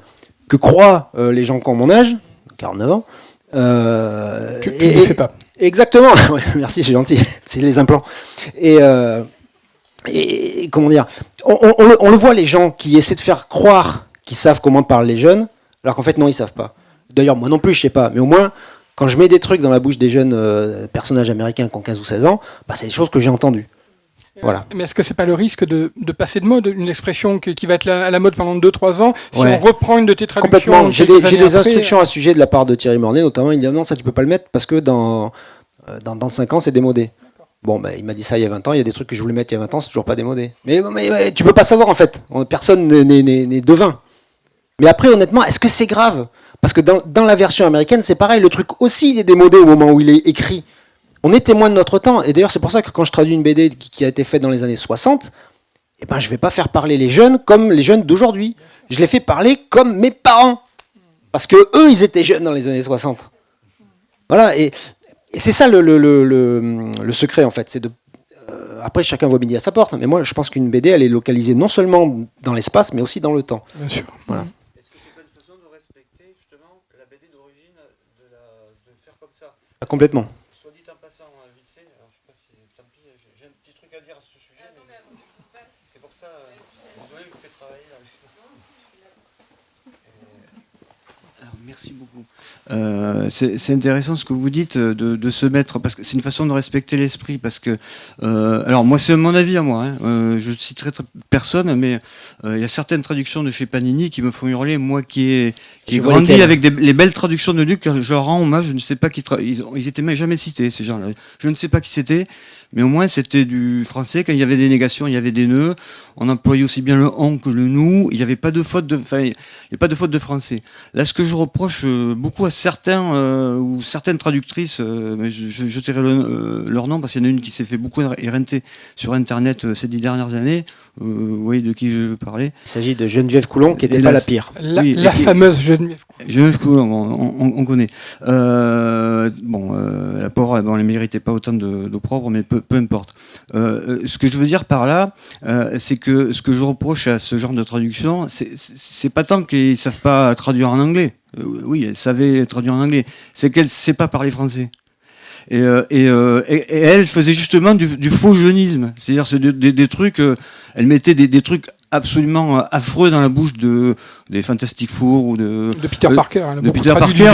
que croient les gens qui ont mon âge, 49 ans. Tu ne le fais pas. Exactement, ouais, merci, c'est gentil, c'est les implants. Et comment dire, on le voit, les gens qui essaient de faire croire qu'ils savent comment parlent les jeunes, alors qu'en fait non, ils savent pas. D'ailleurs, moi non plus, je sais pas, mais au moins, quand je mets des trucs dans la bouche des jeunes personnages américains qui ont 15 ou 16 ans, c'est des choses que j'ai entendues. Voilà. Mais est-ce que c'est pas le risque de passer de mode, une expression qui va être à la mode pendant 2-3 ans, si on reprend une de tes traductions? Complètement. J'ai des instructions à ce sujet de la part de Thierry Mornay, notamment. Il dit non, ça tu peux pas le mettre parce que dans 5 ans c'est démodé. Bon, il m'a dit ça il y a 20 ans, il y a des trucs que je voulais mettre il y a 20 ans, c'est toujours pas démodé. Mais tu peux pas savoir en fait, personne n'est devin. Mais après, honnêtement, est-ce que c'est grave ? Parce que dans la version américaine, c'est pareil, le truc aussi, il est démodé au moment où il est écrit. On est témoin de notre temps, et d'ailleurs, c'est pour ça que quand je traduis une BD qui a été faite dans les années 60, je vais pas faire parler les jeunes comme les jeunes d'aujourd'hui. Je les fais parler comme mes parents. Parce que eux, ils étaient jeunes dans les années 60. Voilà, et c'est ça le secret, en fait. C'est après, chacun voit midi à sa porte, mais moi, je pense qu'une BD, elle est localisée non seulement dans l'espace, mais aussi dans le temps. Bien sûr. Voilà. Est-ce que c'est pas une façon de respecter justement la BD d'origine, de faire comme ça ? Complètement. Soit dit en passant, vite fait, alors je sais pas si, tant pis, j'ai un petit truc à dire à ce sujet, mais c'est pour ça, vous fait travailler là. Alors, merci beaucoup. C'est intéressant ce que vous dites de se mettre, parce que c'est une façon de respecter l'esprit, parce que alors moi c'est mon avis à moi, hein, je citerai personne, mais il y a certaines traductions de chez Panini qui me font hurler, moi qui ai grandi avec les belles traductions de Luc, je leur rends hommage, je ne sais pas qui ils étaient jamais cités ces gens-là, je ne sais pas qui c'était, mais au moins c'était du français. Quand il y avait des négations, il y avait des nœuds, on employait aussi bien le on que le nous, il n'y avait pas de faute de français. Là, ce que je reproche beaucoup à certains ou certaines traductrices, mais je tairai leur nom parce qu'il y en a une qui s'est fait beaucoup éreinter sur Internet ces 10 dernières années. Vous voyez de qui je parlais. Il s'agit de Geneviève Coulon, qui n'était pas la pire. La fameuse Geneviève Coulon. Geneviève Coulon, on connaît. La pauvre, elle ne méritait pas autant d'opprobre, mais peu importe. Ce que je veux dire par là, c'est que ce que je reproche à ce genre de traduction, c'est pas tant qu'ils ne savent pas traduire en anglais. Oui, elle savait traduire en anglais. C'est qu'elle ne sait pas parler français. Et elle faisait justement du faux jeunisme. C'est-à-dire des trucs, elle mettait des trucs absolument affreux dans la bouche des Fantastic Four ou de Peter Parker, hein, de Peter Parker,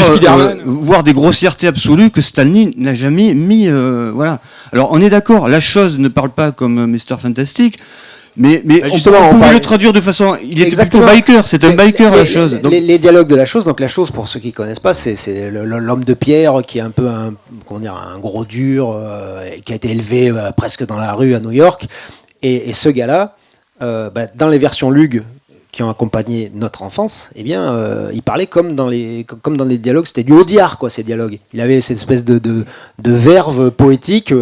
voire des grossièretés absolues que Stanley n'a jamais mis. Voilà. Alors on est d'accord, la chose ne parle pas comme Mr. Fantastic. Mais on pouvait le traduire de façon. Il était plutôt biker, c'est un biker la chose. Donc, les dialogues de la chose, donc la chose, pour ceux qui ne connaissent pas, c'est l'homme de pierre qui est un peu un gros dur, qui a été élevé presque dans la rue à New York. Et ce gars-là, dans les versions Lug qui ont accompagné notre enfance, il parlait comme dans les dialogues, c'était du Audiard, quoi, ces dialogues. Il avait cette espèce de verve poétique,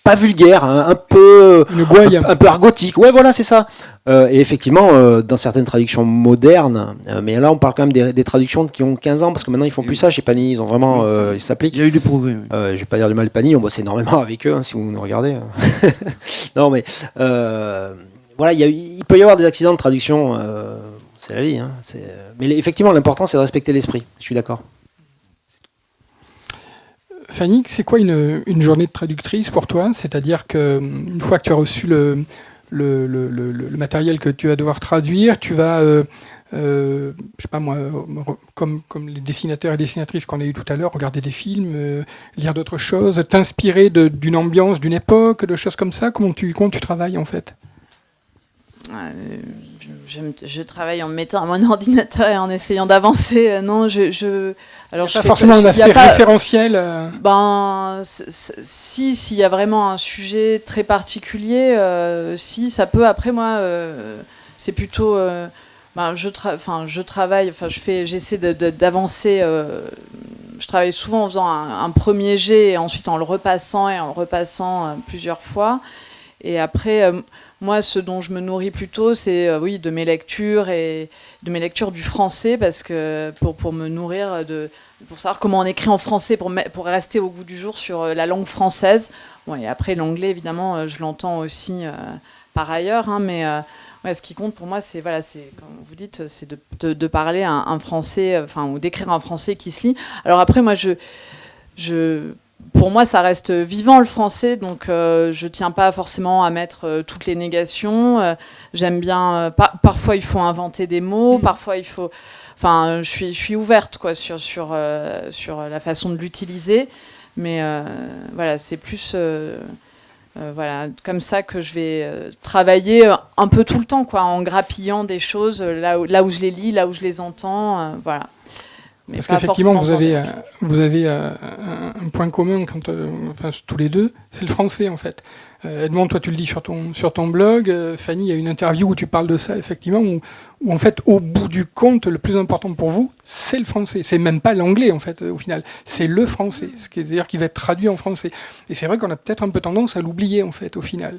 pas vulgaire, hein, un peu argotique. Ouais, voilà, c'est ça. Et effectivement, dans certaines traductions modernes, mais là on parle quand même des traductions qui ont 15 ans, parce que maintenant ils font plus ça chez Panini, ils ont vraiment, ils s'appliquent. Il y a eu du progrès. Oui. Je vais pas dire du mal de Panini, on bosse énormément avec eux, hein, si vous nous regardez. Non, mais voilà, il peut y avoir des accidents de traduction, c'est la vie. Hein, mais effectivement, l'important c'est de respecter l'esprit. Je suis d'accord. Fanny, c'est quoi une journée de traductrice pour toi ? C'est-à-dire qu'une fois que tu as reçu le matériel que tu vas devoir traduire, tu vas, je sais pas moi, comme les dessinateurs et dessinatrices qu'on a eu tout à l'heure, regarder des films, lire d'autres choses, t'inspirer d'une ambiance, d'une époque, de choses comme ça. Comment tu travailles en fait ? Je travaille en me mettant à mon ordinateur et en essayant d'avancer. Alors, pas forcément un aspect référentiel. S'il y a vraiment un sujet très particulier, si ça peut. Après moi, c'est plutôt. Je travaille. J'essaie d'avancer. Je travaille souvent en faisant un premier jet et ensuite en le repassant plusieurs fois. Et après. Moi, ce dont je me nourris plutôt, c'est de mes lectures et de mes lectures du français, parce que pour me nourrir pour savoir comment on écrit en français, pour rester au goût du jour sur la langue française. Bon, et après l'anglais, évidemment, je l'entends aussi par ailleurs, hein, mais ce qui compte pour moi, c'est comme vous dites, c'est de parler un français, ou d'écrire un français qui se lit. Alors après, moi, pour moi, ça reste vivant le français, donc je tiens pas forcément à mettre toutes les négations. J'aime bien. Parfois, il faut inventer des mots. Parfois, il faut. Enfin, je suis ouverte quoi sur la façon de l'utiliser, mais voilà, c'est plus comme ça que je vais travailler un peu tout le temps, quoi, en grappillant des choses là où je les lis, là où je les entends, voilà. Mais Parce pas qu'effectivement, forcément vous avez un point commun enfin, tous les deux, c'est le français en fait. Edmond, toi tu le dis sur ton blog, Fanny, il y a une interview où tu parles de ça effectivement, où en fait au bout du compte, le plus important pour vous, c'est le français. C'est même pas l'anglais en fait au final, c'est le français, c'est-à-dire qu'il va être traduit en français. Et c'est vrai qu'on a peut-être un peu tendance à l'oublier en fait au final.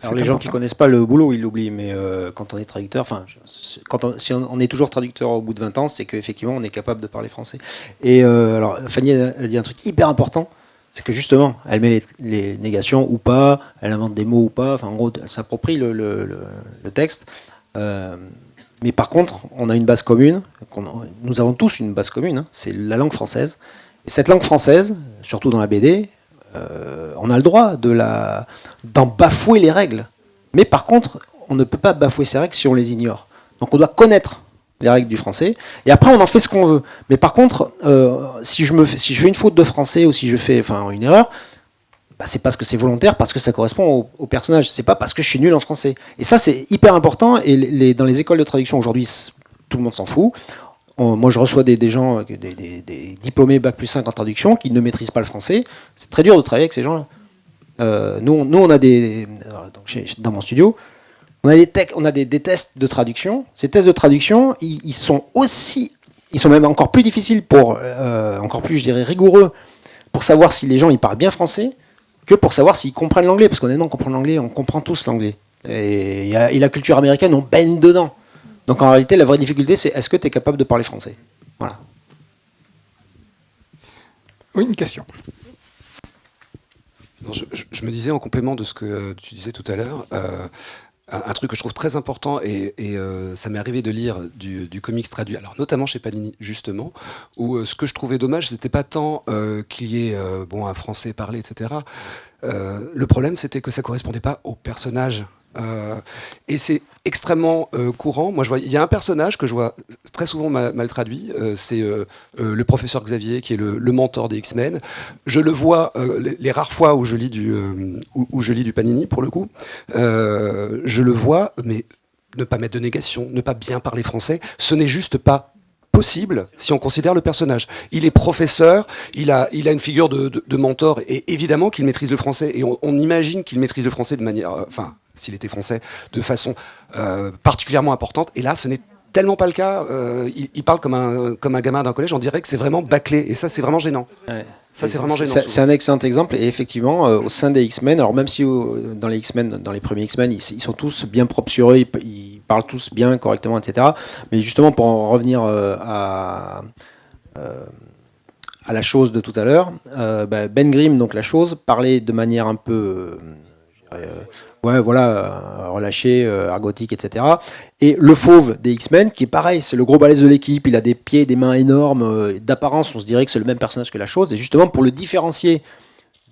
Alors les gens qui connaissent pas le boulot, ils l'oublient, mais quand on est traducteur, si on est toujours traducteur au bout de 20 ans, c'est qu'effectivement on est capable de parler français. Et alors Fanny a dit un truc hyper important, c'est que justement, elle met les négations ou pas, elle invente des mots ou pas, enfin en gros, elle s'approprie le texte. Mais par contre, on a une base commune, nous avons tous une base commune, hein, c'est la langue française. Et cette langue française, surtout dans la BD, on a le droit d'en bafouer les règles. Mais par contre, on ne peut pas bafouer ces règles si on les ignore. Donc on doit connaître les règles du français, et après on en fait ce qu'on veut. Mais par contre, si je fais une faute de français ou si je fais une erreur, c'est parce que c'est volontaire, parce que ça correspond au personnage. C'est pas parce que je suis nul en français. Et ça, c'est hyper important. Et dans les écoles de traduction aujourd'hui, tout le monde s'en fout. Moi, je reçois des gens, des diplômés Bac+5 en traduction qui ne maîtrisent pas le français. C'est très dur de travailler avec ces gens-là. Nous, on a dans mon studio, on a des tests de traduction. Ces tests de traduction, ils sont même encore plus difficiles encore plus, je dirais, rigoureux pour savoir si les gens ils parlent bien français que pour savoir s'ils comprennent l'anglais. Parce qu'honnêtement, on comprend l'anglais, on comprend tous l'anglais. Et la culture américaine, on baigne dedans. Donc en réalité, la vraie difficulté, c'est est-ce que tu es capable de parler français ? Voilà. Oui, une question. Je me disais en complément de ce que tu disais tout à l'heure, un truc que je trouve très important, et ça m'est arrivé de lire du comics traduit, alors notamment chez Panini justement, où ce que je trouvais dommage, c'était pas tant qu'il y ait un français parlé, etc. Le problème, c'était que ça correspondait pas au personnage. Et c'est extrêmement courant. Moi, il y a un personnage que je vois très souvent mal traduit, c'est le professeur Xavier, qui est le mentor des X-Men. Je le vois les rares fois où je lis du Panini, pour le coup. Je le vois, mais ne pas mettre de négation, ne pas bien parler français, ce n'est juste pas possible si on considère le personnage. Il est professeur, il a une figure de mentor, et évidemment qu'il maîtrise le français, et on imagine qu'il maîtrise le français de manière... s'il était français, de façon particulièrement importante. Et là, ce n'est tellement pas le cas. Il parle comme un gamin d'un collège. On dirait que c'est vraiment bâclé. Et ça, c'est vraiment gênant. Ouais. Ça, c'est vraiment gênant. C'est un excellent exemple. Et effectivement, au sein des X-Men, alors même si dans les X-Men, dans les premiers X-Men, ils sont tous bien propres sur eux, ils parlent tous bien, correctement, etc. Mais justement, pour en revenir à la chose de tout à l'heure, Ben Grimm, donc la chose, parlait de manière un peu... relâché, argotique, etc. Et le fauve des X-Men, qui est pareil, c'est le gros balèze de l'équipe, il a des pieds, des mains énormes, d'apparence, on se dirait que c'est le même personnage que la chose, et justement, pour le différencier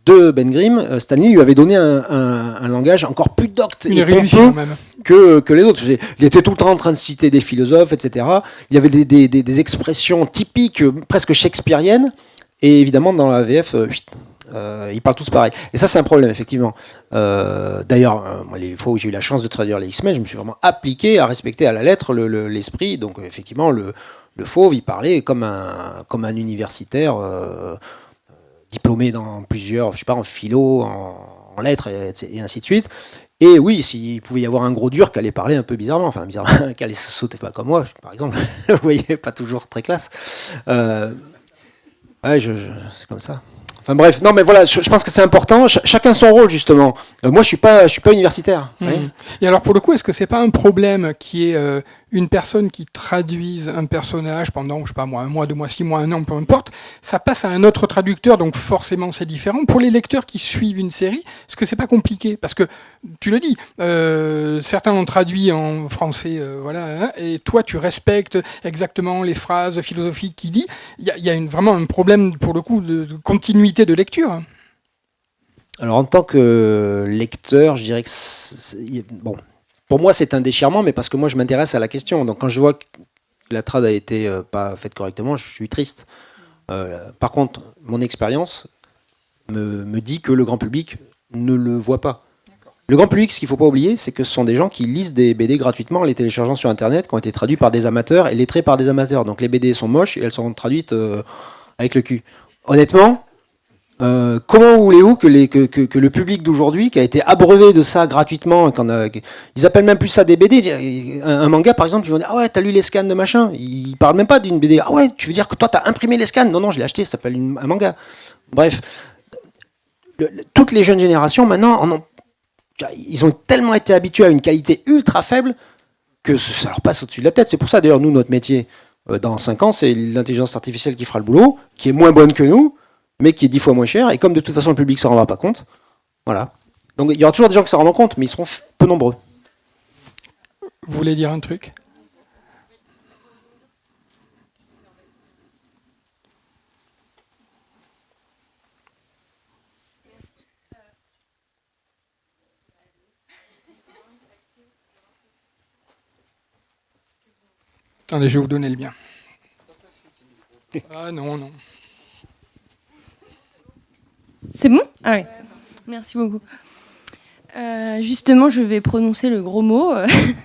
de Ben Grimm, Stan Lee lui avait donné un langage encore plus docte et pompeux que les autres. Il était tout le temps en train de citer des philosophes, etc. Il y avait des expressions typiques, presque shakespeariennes, et évidemment, dans la VF... ils parlent tous pareil. Et ça, c'est un problème, effectivement. D'ailleurs, moi, les fois où j'ai eu la chance de traduire les X-Men, je me suis vraiment appliqué à respecter à la lettre l'esprit. Donc, effectivement, le fauve, il parlait comme un universitaire diplômé dans plusieurs, je sais pas, en philo, en lettres, et ainsi de suite. Et oui, s'il pouvait y avoir un gros dur qui allait parler un peu bizarrement, qui allait se sauter pas comme moi, par exemple. Vous voyez, pas toujours très classe. C'est comme ça. Enfin bref, non mais voilà, je pense que c'est important. Chacun son rôle justement. Moi, je suis pas universitaire. Oui. Et alors pour le coup, est-ce que c'est pas un problème qui est une personne qui traduise un personnage pendant, je sais pas moi, 1 mois, 2 mois, 6 mois, 1 an, peu importe, ça passe à un autre traducteur, donc forcément c'est différent. Pour les lecteurs qui suivent une série, est-ce que c'est pas compliqué ? Parce que tu le dis, certains l'ont traduit en français, et toi tu respectes exactement les phrases philosophiques qu'il dit. Il y a vraiment un problème pour le coup de continuité de lecture. Alors en tant que lecteur, je dirais que bon, pour moi c'est un déchirement, mais parce que moi je m'intéresse à la question. Donc quand je vois que la trad a été pas faite correctement, je suis triste. Par contre, mon expérience me dit que le grand public ne le voit pas. Le grand public, ce qu'il ne faut pas oublier, c'est que ce sont des gens qui lisent des BD gratuitement en les téléchargeant sur Internet, qui ont été traduits par des amateurs et lettrés par des amateurs. Donc les BD sont moches et elles sont traduites avec le cul. Honnêtement, comment voulez-vous que le public d'aujourd'hui, qui a été abreuvé de ça gratuitement, ils appellent même plus ça des BD. Un manga, par exemple, ils vont dire « Ah ouais, t'as lu les scans de machin ?» Ils parlent même pas d'une BD. « Ah ouais, tu veux dire que toi, t'as imprimé les scans ?» Non, je l'ai acheté, ça s'appelle un manga. Bref, toutes les jeunes générations, maintenant, ils ont tellement été habitués à une qualité ultra faible que ça leur passe au-dessus de la tête. C'est pour ça, d'ailleurs, nous, notre métier, dans 5 ans, c'est l'intelligence artificielle qui fera le boulot, qui est moins bonne que nous, mais qui est 10 fois moins cher, et comme de toute façon le public ne s'en rendra pas compte, voilà. Donc il y aura toujours des gens qui s'en rendront compte, mais ils seront peu nombreux. Vous voulez dire un truc ? Attendez, je vais vous donner le mien. Ah non, non. C'est bon ? Ah oui. Merci beaucoup. Justement, je vais prononcer le gros mot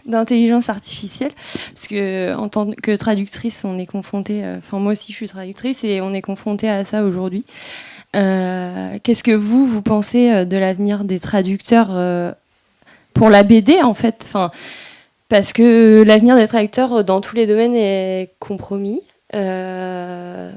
d'intelligence artificielle, parce que en tant que traductrice, on est confronté. Enfin, moi aussi, je suis traductrice et on est confronté à ça aujourd'hui. Qu'est-ce que vous pensez de l'avenir des traducteurs pour la BD, en fait ? Enfin, parce que l'avenir des traducteurs dans tous les domaines est compromis. C'est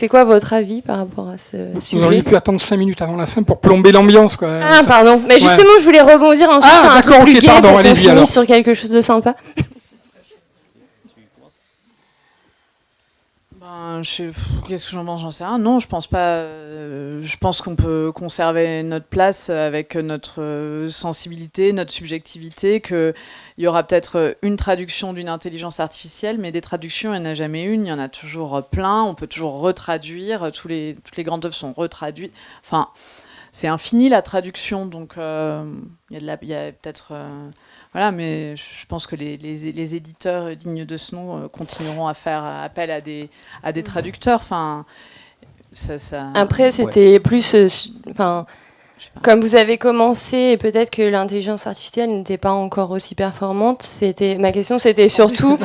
quoi votre avis par rapport à ce sujet ? Vous auriez pu attendre 5 minutes avant la fin pour plomber l'ambiance, quoi. Ah, pardon. Mais justement, je voulais rebondir ensuite sur un truc plus gai pour qu'on finisse sur quelque chose de sympa. Qu'est-ce que j'en pense ? J'en sais rien. Non, je pense pas. Je pense qu'on peut conserver notre place avec notre sensibilité, notre subjectivité, qu'il y aura peut-être une traduction d'une intelligence artificielle, mais des traductions, il n'y en a jamais une. Il y en a toujours plein. On peut toujours retraduire. Toutes les grandes œuvres sont retraduites. Enfin, c'est infini la traduction. Donc, il y a peut-être... Voilà, mais je pense que les éditeurs dignes de ce nom continueront à faire appel à des traducteurs. Enfin, ça... Après, c'était plus... comme vous avez commencé, et peut-être que l'intelligence artificielle n'était pas encore aussi performante, ma question, c'était surtout...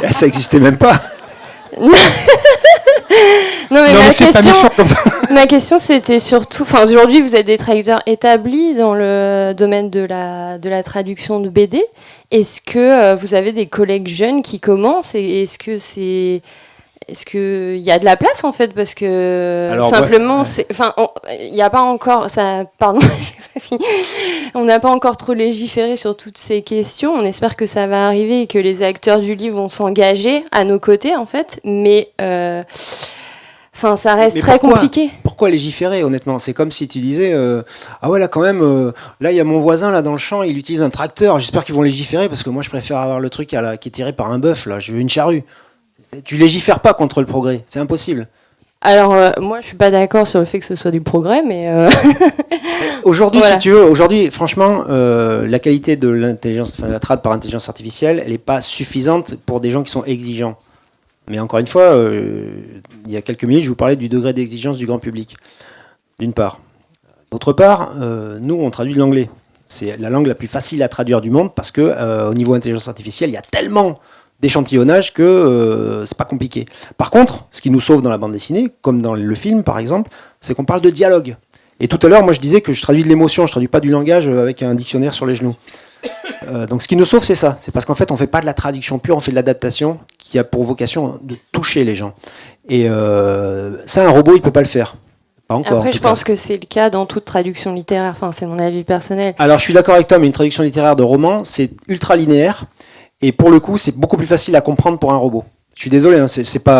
Ça n'existait même pas. Non, mais ma question, c'était surtout... Enfin, aujourd'hui, vous êtes des traducteurs établis dans le domaine de la traduction de BD. Est-ce que vous avez des collègues jeunes qui commencent et est-ce qu'il y a de la place, en fait ? Parce que alors, simplement, il n'y a pas encore... Pardon, j'ai pas fini. On n'a pas encore trop légiféré sur toutes ces questions. On espère que ça va arriver et que les acteurs du livre vont s'engager à nos côtés, en fait. Mais... ça reste très compliqué. Pourquoi légiférer, honnêtement ? C'est comme si tu disais ah ouais, là, quand même, là, il y a mon voisin, là, dans le champ, il utilise un tracteur. J'espère qu'ils vont légiférer parce que moi, je préfère avoir le truc qui est tiré par un bœuf, là. Je veux une charrue. Tu légifères pas contre le progrès. C'est impossible. Alors, moi, je suis pas d'accord sur le fait que ce soit du progrès, mais... Aujourd'hui, voilà. Si tu veux, franchement, la qualité de la trad par intelligence artificielle, elle n'est pas suffisante pour des gens qui sont exigeants. Mais encore une fois, il y a quelques minutes, je vous parlais du degré d'exigence du grand public, d'une part. D'autre part, nous, on traduit de l'anglais. C'est la langue la plus facile à traduire du monde parce que au niveau intelligence artificielle, il y a tellement d'échantillonnage que c'est pas compliqué. Par contre, ce qui nous sauve dans la bande dessinée, comme dans le film par exemple, c'est qu'on parle de dialogue. Et tout à l'heure, moi je disais que je traduis de l'émotion, je traduis pas du langage avec un dictionnaire sur les genoux. Donc ce qui nous sauve, c'est ça. C'est parce qu'en fait, on fait pas de la traduction pure, on fait de l'adaptation qui a pour vocation de toucher les gens. Et ça, un robot, il peut pas le faire. Pas encore. Après, je pense que c'est le cas dans toute traduction littéraire. Enfin, c'est mon avis personnel. Alors, je suis d'accord avec toi, mais une traduction littéraire de roman, c'est ultra linéaire. Et pour le coup, c'est beaucoup plus facile à comprendre pour un robot. Je suis désolé, hein,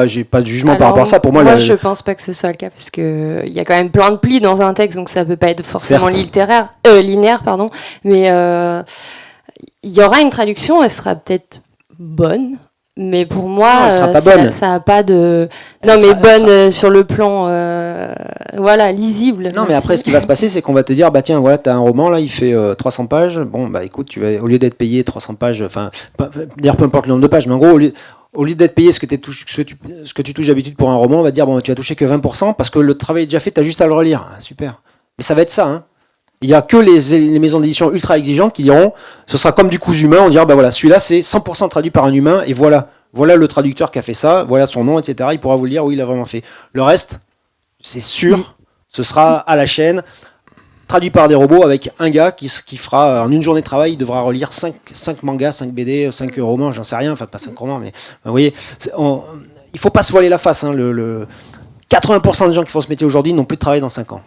j'ai pas de jugement par rapport à ça. Pour moi, je pense pas que ce soit le cas, parce que il y a quand même plein de plis dans un texte, donc ça peut pas être forcément linéaire, pardon. Mais il y aura une traduction, elle sera peut-être bonne, mais pour moi, elle sera pas bonne. Ça a pas de. Non, mais bonne sur le plan, lisible. Non, mais après, ce qui va se passer, c'est qu'on va te dire, bah tiens, voilà, t'as un roman là, il fait 300 pages. Bon, bah écoute, tu vas, au lieu d'être payé 300 pages, d'ailleurs, peu importe le nombre de pages, mais en gros, au lieu d'être payé ce que tu touches d'habitude pour un roman, on va te dire, bon, tu vas toucher que 20% parce que le travail est déjà fait, t'as juste à le relire. Ah, super. Mais ça va être ça, hein. Il n'y a que les maisons d'édition ultra exigeantes qui diront, ce sera comme du cousu humain, on dira, bah voilà, celui-là c'est 100% traduit par un humain, et voilà le traducteur qui a fait ça, voilà son nom, etc. Il pourra vous le dire, oui, il a vraiment fait. Le reste, c'est sûr, ce sera à la chaîne, traduit par des robots, avec un gars qui fera, en une journée de travail, il devra relire 5 mangas, 5 BD, 5 romans, j'en sais rien, enfin pas 5 romans, mais vous voyez, il faut pas se voiler la face, hein, 80% des gens qui font ce métier aujourd'hui n'ont plus de travail dans 5 ans.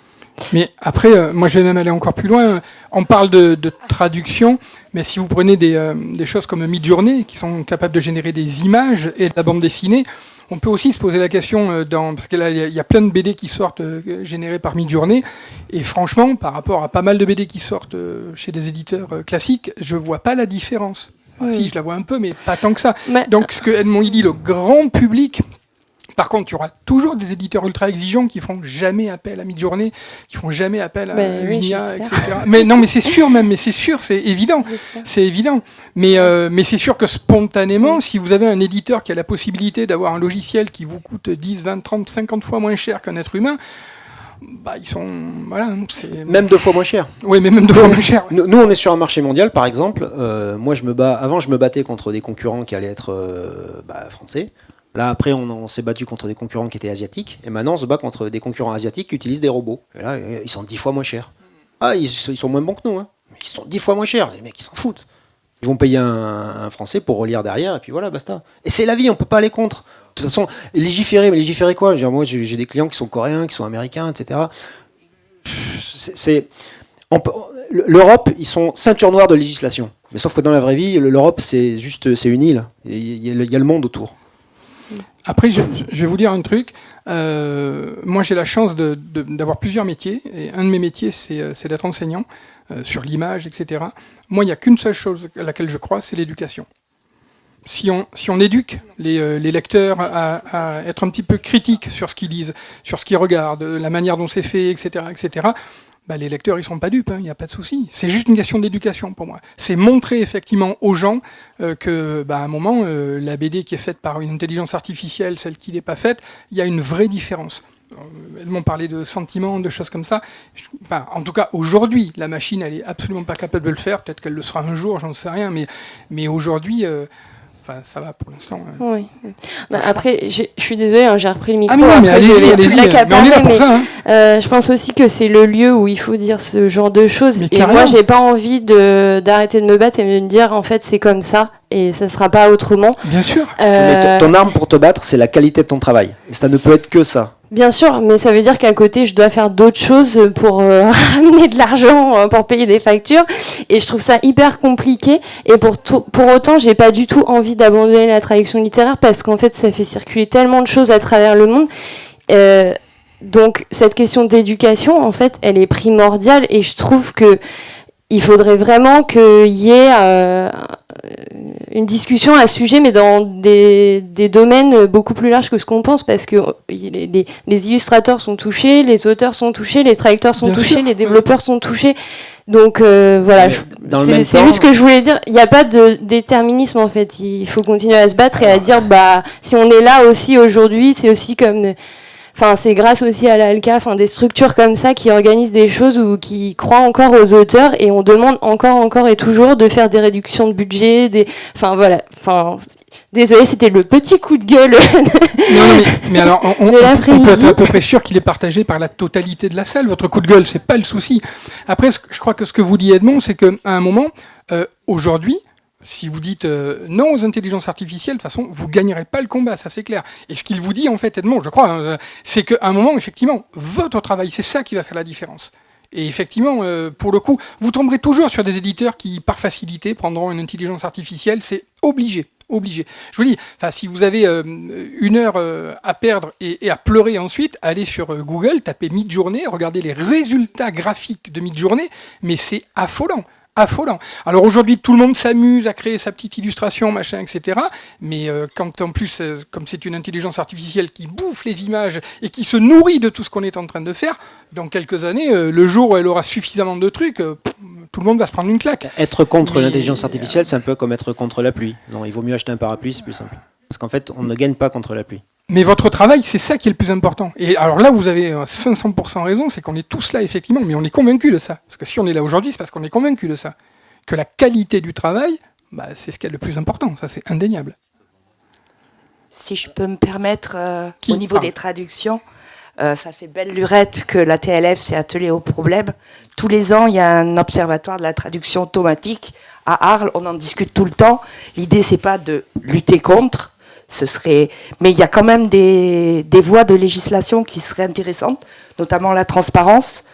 Mais après, moi je vais même aller encore plus loin. On parle de traduction, mais si vous prenez des choses comme Midjourney, qui sont capables de générer des images et de la bande dessinée, on peut aussi se poser la question, parce que là il y a plein de BD qui sortent générés par Midjourney, et franchement, par rapport à pas mal de BD qui sortent chez des éditeurs classiques, je vois pas la différence. Enfin, si, je la vois un peu, mais pas tant que ça. Mais... Donc ce que Edmond il dit, le grand public... Par contre, il y aura toujours des éditeurs ultra exigeants qui feront jamais appel à Midjourney, qui feront jamais appel à une IA, etc. Mais non, mais c'est sûr même, c'est évident. C'est évident. Mais c'est sûr que spontanément, si vous avez un éditeur qui a la possibilité d'avoir un logiciel qui vous coûte 10, 20, 30, 50 fois moins cher qu'un être humain, bah, ils sont, voilà, c'est... Même 2 fois moins cher. Oui, mais même 2 fois moins cher. Ouais. Nous, on est sur un marché mondial, par exemple. Moi, avant, je me battais contre des concurrents qui allaient être français. Là, après, on s'est battu contre des concurrents qui étaient asiatiques. Et maintenant, on se bat contre des concurrents asiatiques qui utilisent des robots. Et là, ils sont 10 fois moins chers. Ah, ils sont moins bons que nous. Hein. Mais ils sont 10 fois moins chers. Les mecs, ils s'en foutent. Ils vont payer un Français pour relire derrière. Et puis voilà, basta. Et c'est la vie, on peut pas aller contre. De toute façon, légiférer quoi ? Moi, j'ai des clients qui sont coréens, qui sont américains, etc. L'Europe, ils sont ceinture noire de législation. Mais sauf que dans la vraie vie, l'Europe, c'est une île. Il y a le monde autour. Après, je vais vous dire un truc. Moi, j'ai la chance d'avoir plusieurs métiers. Et un de mes métiers, c'est d'être enseignant sur l'image, etc. Moi, il n'y a qu'une seule chose à laquelle je crois, c'est l'éducation. Si on éduque les lecteurs à être un petit peu critiques sur ce qu'ils lisent, sur ce qu'ils regardent, la manière dont c'est fait, etc., bah, les lecteurs, ils sont pas dupes, il n'y a pas de souci. C'est juste une question d'éducation pour moi. C'est montrer effectivement aux gens que, à un moment, la BD qui est faite par une intelligence artificielle, celle qui n'est pas faite, il y a une vraie différence. Elles m'ont parlé de sentiments, de choses comme ça. Enfin, en tout cas, aujourd'hui, la machine, elle est absolument pas capable de le faire. Peut-être qu'elle le sera un jour, j'en sais rien. Mais aujourd'hui... Enfin, ça va pour l'instant. Oui. Après, je suis désolée, j'ai repris le micro. Ah mais allez-y. Mais on est là pour ça. Je pense aussi que c'est le lieu où il faut dire ce genre de choses. Mais et carrément. Moi, j'ai pas envie d'arrêter de me battre et de me dire, en fait, c'est comme ça et ça sera pas autrement. Bien sûr. Mais ton arme pour te battre, c'est la qualité de ton travail. Et ça ne peut être que ça. Bien sûr, mais ça veut dire qu'à côté, je dois faire d'autres choses pour ramener de l'argent, pour payer des factures. Et je trouve ça hyper compliqué. Et pour autant, j'ai pas du tout envie d'abandonner la traduction littéraire parce qu'en fait, ça fait circuler tellement de choses à travers le monde. Donc, cette question d'éducation, en fait, elle est primordiale. Et je trouve que il faudrait vraiment qu'il y ait une discussion à ce sujet, mais dans des domaines beaucoup plus larges que ce qu'on pense, parce que les illustrateurs sont touchés, les auteurs sont touchés, les traducteurs sont touchés, les développeurs sont touchés. Donc voilà, c'est juste ce que je voulais dire. Il n'y a pas de déterminisme en fait. Il faut continuer à se battre et à dire si on est là aussi aujourd'hui, c'est aussi comme... Enfin, c'est grâce aussi à l'ALCA, des structures comme ça qui organisent des choses ou qui croient encore aux auteurs et on demande encore et toujours de faire des réductions de budget, désolé, c'était le petit coup de gueule. Non, mais alors, on peut être à peu près sûr qu'il est partagé par la totalité de la salle. Votre coup de gueule, c'est pas le souci. Après, je crois que ce que vous dit Edmond, c'est qu'à un moment, aujourd'hui, si vous dites non aux intelligences artificielles, de toute façon, vous gagnerez pas le combat, ça c'est clair. Et ce qu'il vous dit, en fait, Edmond, je crois, c'est qu'à un moment, effectivement, votre travail, c'est ça qui va faire la différence. Et effectivement, pour le coup, vous tomberez toujours sur des éditeurs qui, par facilité, prendront une intelligence artificielle, c'est obligé. Je vous dis, si vous avez une heure à perdre et à pleurer ensuite, allez sur Google, tapez Midjourney, regardez les résultats graphiques de Midjourney, mais c'est affolant. Alors aujourd'hui, tout le monde s'amuse à créer sa petite illustration, machin, etc. Mais quand en plus, comme c'est une intelligence artificielle qui bouffe les images et qui se nourrit de tout ce qu'on est en train de faire, dans quelques années, le jour où elle aura suffisamment de trucs, tout le monde va se prendre une claque. Être contre l'intelligence artificielle, c'est un peu comme être contre la pluie. Non, il vaut mieux acheter un parapluie, c'est plus simple. Parce qu'en fait, on ne gagne pas contre la pluie. Mais votre travail, c'est ça qui est le plus important. Et alors là, vous avez 500% raison, c'est qu'on est tous là, effectivement, mais on est convaincus de ça. Parce que si on est là aujourd'hui, c'est parce qu'on est convaincus de ça. Que la qualité du travail, bah, c'est ce qui est le plus important, ça c'est indéniable. Si je peux me permettre, au niveau des traductions, ça fait belle lurette que la TLF s'est attelée au problème. Tous les ans, il y a un observatoire de la traduction automatique à Arles, on en discute tout le temps. L'idée, c'est pas de lutter contre, mais il y a quand même des voies de législation qui seraient intéressantes, notamment la transparence,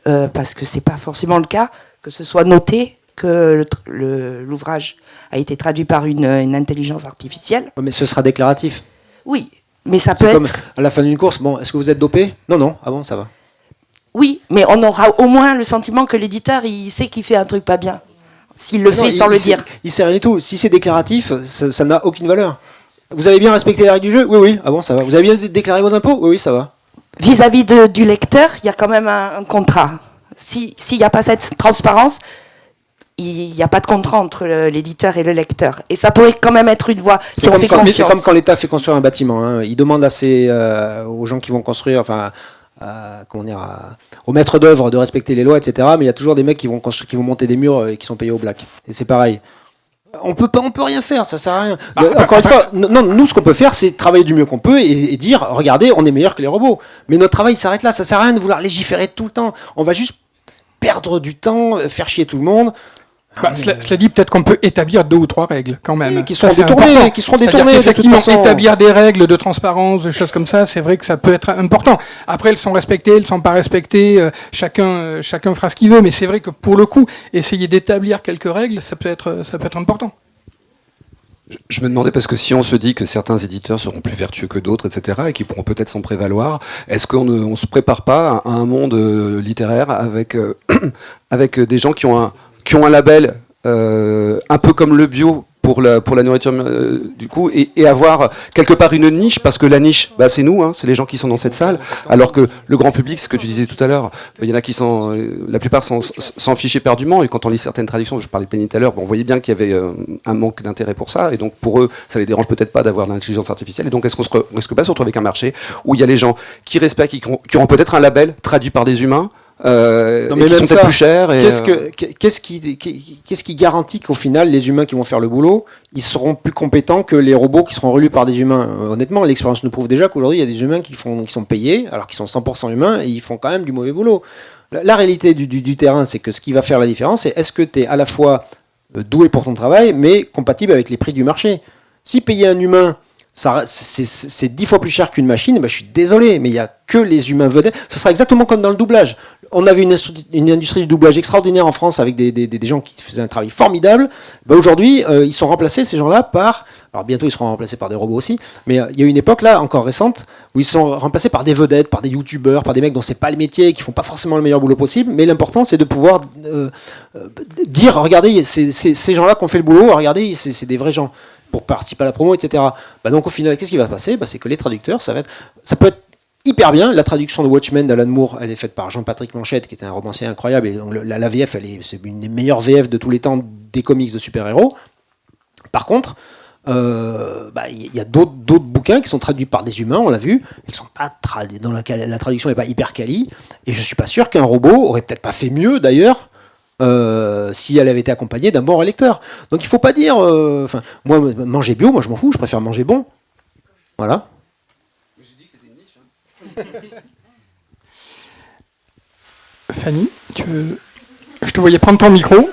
parce que c'est pas forcément le cas, que ce soit noté que l'ouvrage a été traduit par une intelligence artificielle. Mais ce sera déclaratif. Oui, mais ça C'est peut comme être... à la fin d'une course, bon, est-ce que vous êtes dopé? Non, non, ah bon, ça va. Oui, mais on aura au moins le sentiment que l'éditeur, il sait qu'il fait un truc pas bien. S'il le fait sans le dire. Il sait rien du tout. Si c'est déclaratif, ça n'a aucune valeur. Vous avez bien respecté les règles du jeu? Oui, oui, ah bon, ça va. Vous avez bien déclaré vos impôts? Oui, oui, ça va. Vis-à-vis du lecteur, il y a quand même un contrat. S'il n'y a pas cette transparence, il n'y a pas de contrat entre l'éditeur et le lecteur. Et ça pourrait quand même être une voie, si on fait confiance. C'est comme quand l'État fait construire un bâtiment. Hein. Il demande aux gens qui vont construire, enfin, aux maîtres d'œuvre de respecter les lois, etc. Mais il y a toujours des mecs qui vont monter des murs et qui sont payés au black. Et c'est pareil. On peut rien faire, ça sert à rien. Encore une fois, non, nous ce qu'on peut faire, c'est travailler du mieux qu'on peut et dire, regardez, on est meilleur que les robots. Mais notre travail s'arrête là, ça sert à rien de vouloir légiférer tout le temps. On va juste perdre du temps, faire chier tout le monde. Cela dit, peut-être qu'on peut établir 2 ou 3 règles quand même. Oui, qui seront détournées. Effectivement, établir des règles de transparence, des choses comme ça, c'est vrai que ça peut être important. Après, elles sont respectées, elles ne sont pas respectées. Chacun fera ce qu'il veut, mais c'est vrai que pour le coup, essayer d'établir quelques règles, ça peut être important. Je me demandais, parce que si on se dit que certains éditeurs seront plus vertueux que d'autres, etc., et qui pourront peut-être s'en prévaloir, est-ce qu'on ne se prépare pas à un monde littéraire avec des gens qui ont un label un peu comme le bio pour la nourriture du coup, et avoir quelque part une niche, parce que la niche, bah, c'est nous, hein, c'est les gens qui sont dans cette salle, alors que le grand public, ce que tu disais tout à l'heure, il y en a qui la plupart s'en fichent éperdument, et quand on lit certaines traductions, je parlais de Penny tout à l'heure, on voyait bien qu'il y avait un manque d'intérêt pour ça, et donc pour eux, ça les dérange peut-être pas d'avoir de l'intelligence artificielle, et donc est-ce qu'on risque pas de se retrouver avec un marché où il y a les gens qui respectent, qui auront peut-être un label traduit par des humains, non, mais qui sont peut-être plus chers. Qu'est-ce qui garantit qu'au final, les humains qui vont faire le boulot, ils seront plus compétents que les robots qui seront relus par des humains? Honnêtement, l'expérience nous prouve déjà qu'aujourd'hui, il y a des humains qui sont payés, alors qu'ils sont 100% humains, et ils font quand même du mauvais boulot. La réalité du terrain, c'est que ce qui va faire la différence, c'est est-ce que tu es à la fois doué pour ton travail, mais compatible avec les prix du marché. Si payer un humain, c'est 10 fois plus cher qu'une machine, ben je suis désolé, mais il n'y a que les humains vedettes. Ce sera exactement comme dans le doublage. On avait une industrie du doublage extraordinaire en France avec des gens qui faisaient un travail formidable. Ben aujourd'hui, ils sont remplacés, ces gens-là, par... Alors bientôt, ils seront remplacés par des robots aussi. Mais il y a une époque, là, encore récente, où ils sont remplacés par des vedettes, par des youtubeurs, par des mecs dont c'est pas le métier, qui font pas forcément le meilleur boulot possible. Mais l'important, c'est de pouvoir dire, regardez, ces gens-là qui ont fait le boulot, regardez, c'est des vrais gens, pour participer à la promo, etc. Ben donc au final, qu'est-ce qui va se passer? Ben, c'est que les traducteurs, ça peut être hyper bien. La traduction de Watchmen d'Alan Moore, elle est faite par Jean-Patrick Manchette, qui était un romancier incroyable. Et donc, la VF, c'est une des meilleures VF de tous les temps des comics de super-héros. Par contre, y a d'autres bouquins qui sont traduits par des humains, on l'a vu, et qui sont pas dans la traduction n'est pas hyper quali. Et je suis pas sûr qu'un robot aurait peut-être pas fait mieux d'ailleurs. Si elle avait été accompagnée d'un bon relecteur. Donc il faut pas dire moi manger bio, moi je m'en fous, je préfère manger bon. Voilà. J'ai dit que c'était une niche, hein. Fanny, je te voyais prendre ton micro.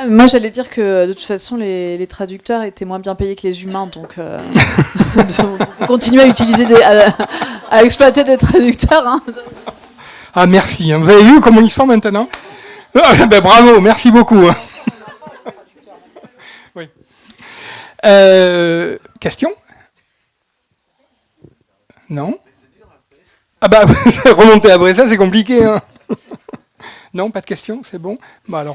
Moi j'allais dire que de toute façon les traducteurs étaient moins bien payés que les humains, donc on continue à utiliser à exploiter des traducteurs, hein. Ah merci, hein. Vous avez vu comment ils sont maintenant? Ben, bravo, merci beaucoup. Oui. Question? Non? Ah bah, remonter après ça, c'est compliqué. Hein. Non, pas de question, c'est bon? Bah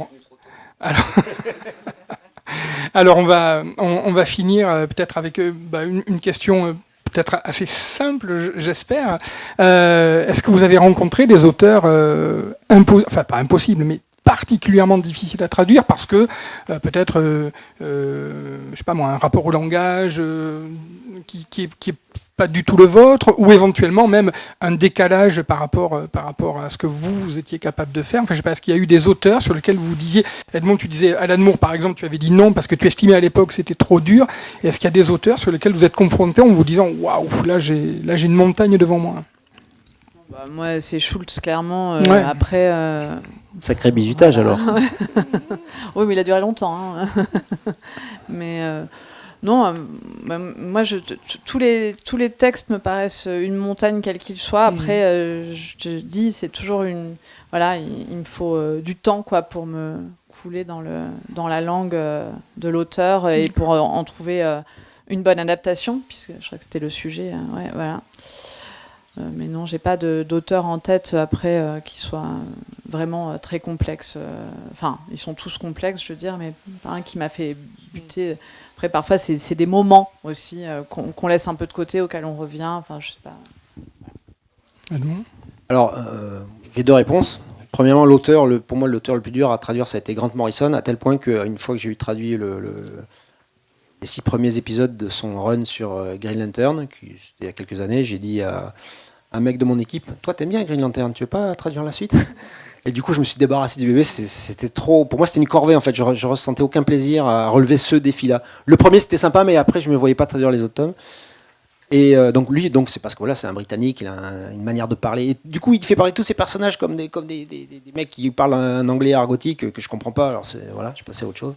alors on va finir peut-être avec une question peut-être assez simple, j'espère. Est-ce que vous avez rencontré des auteurs pas impossibles, mais particulièrement difficile à traduire parce que peut-être, je sais pas moi, un rapport au langage qui est pas du tout le vôtre, ou éventuellement même un décalage par rapport à ce que vous étiez capable de faire. Enfin, je sais pas, est-ce qu'il y a eu des auteurs sur lesquels vous disiez, Edmond, tu disais, Alan Moore par exemple, tu avais dit non parce que tu estimais à l'époque que c'était trop dur. Et est-ce qu'il y a des auteurs sur lesquels vous êtes confrontés en vous disant, waouh, là j'ai une montagne devant moi? Bah, moi, c'est Schultz, clairement. Ouais. Après. Sacré bizutage alors. Oui, mais il a duré longtemps. Hein. Mais non, moi, tous les textes me paraissent une montagne, quelle qu'il soit. Après, je te dis, c'est toujours une. Voilà, il me faut du temps, quoi, pour me couler dans la langue de l'auteur et pour en trouver une bonne adaptation, puisque je crois que c'était le sujet. Ouais, voilà. Mais non, j'ai pas d'auteur en tête après qui soit vraiment très complexe. Enfin, ils sont tous complexes, je veux dire, mais pas un qui m'a fait buter. Après, parfois, c'est des moments aussi qu'on laisse un peu de côté, auxquels on revient. Enfin, je sais pas. Alors, j'ai deux réponses. Premièrement, pour moi, l'auteur le plus dur à traduire, ça a été Grant Morrison, à tel point qu'une fois que j'ai eu traduit les 6 premiers épisodes de son run sur Green Lantern, c'était il y a quelques années, j'ai dit à un mec de mon équipe, toi t'aimes bien Green Lantern, tu veux pas traduire la suite? Et du coup je me suis débarrassé du bébé, c'était trop, pour moi c'était une corvée en fait, je ressentais aucun plaisir à relever ce défi-là. Le premier c'était sympa, mais après je me voyais pas traduire les autres tomes. Et donc c'est parce que voilà, c'est un Britannique, il a une manière de parler. Et du coup, il fait parler tous ces personnages comme des mecs qui parlent un anglais argotique que je comprends pas. Alors voilà, je passais à autre chose.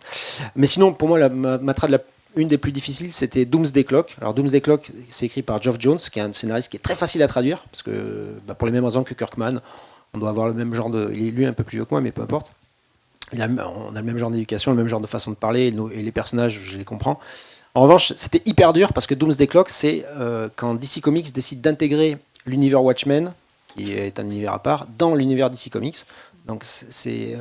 Mais sinon, pour moi, ma trad une des plus difficiles, c'était Doomsday Clock. Alors Doomsday Clock, c'est écrit par Geoff Jones, qui est un scénariste qui est très facile à traduire, parce que pour les mêmes raisons que Kirkman, on doit avoir le même genre de. Il est lui un peu plus vieux que moi, mais peu importe. On a le même genre d'éducation, le même genre de façon de parler, et les personnages, je les comprends. En revanche, c'était hyper dur parce que Doomsday Clock, c'est quand DC Comics décide d'intégrer l'univers Watchmen, qui est un univers à part, dans l'univers DC Comics. Donc c'est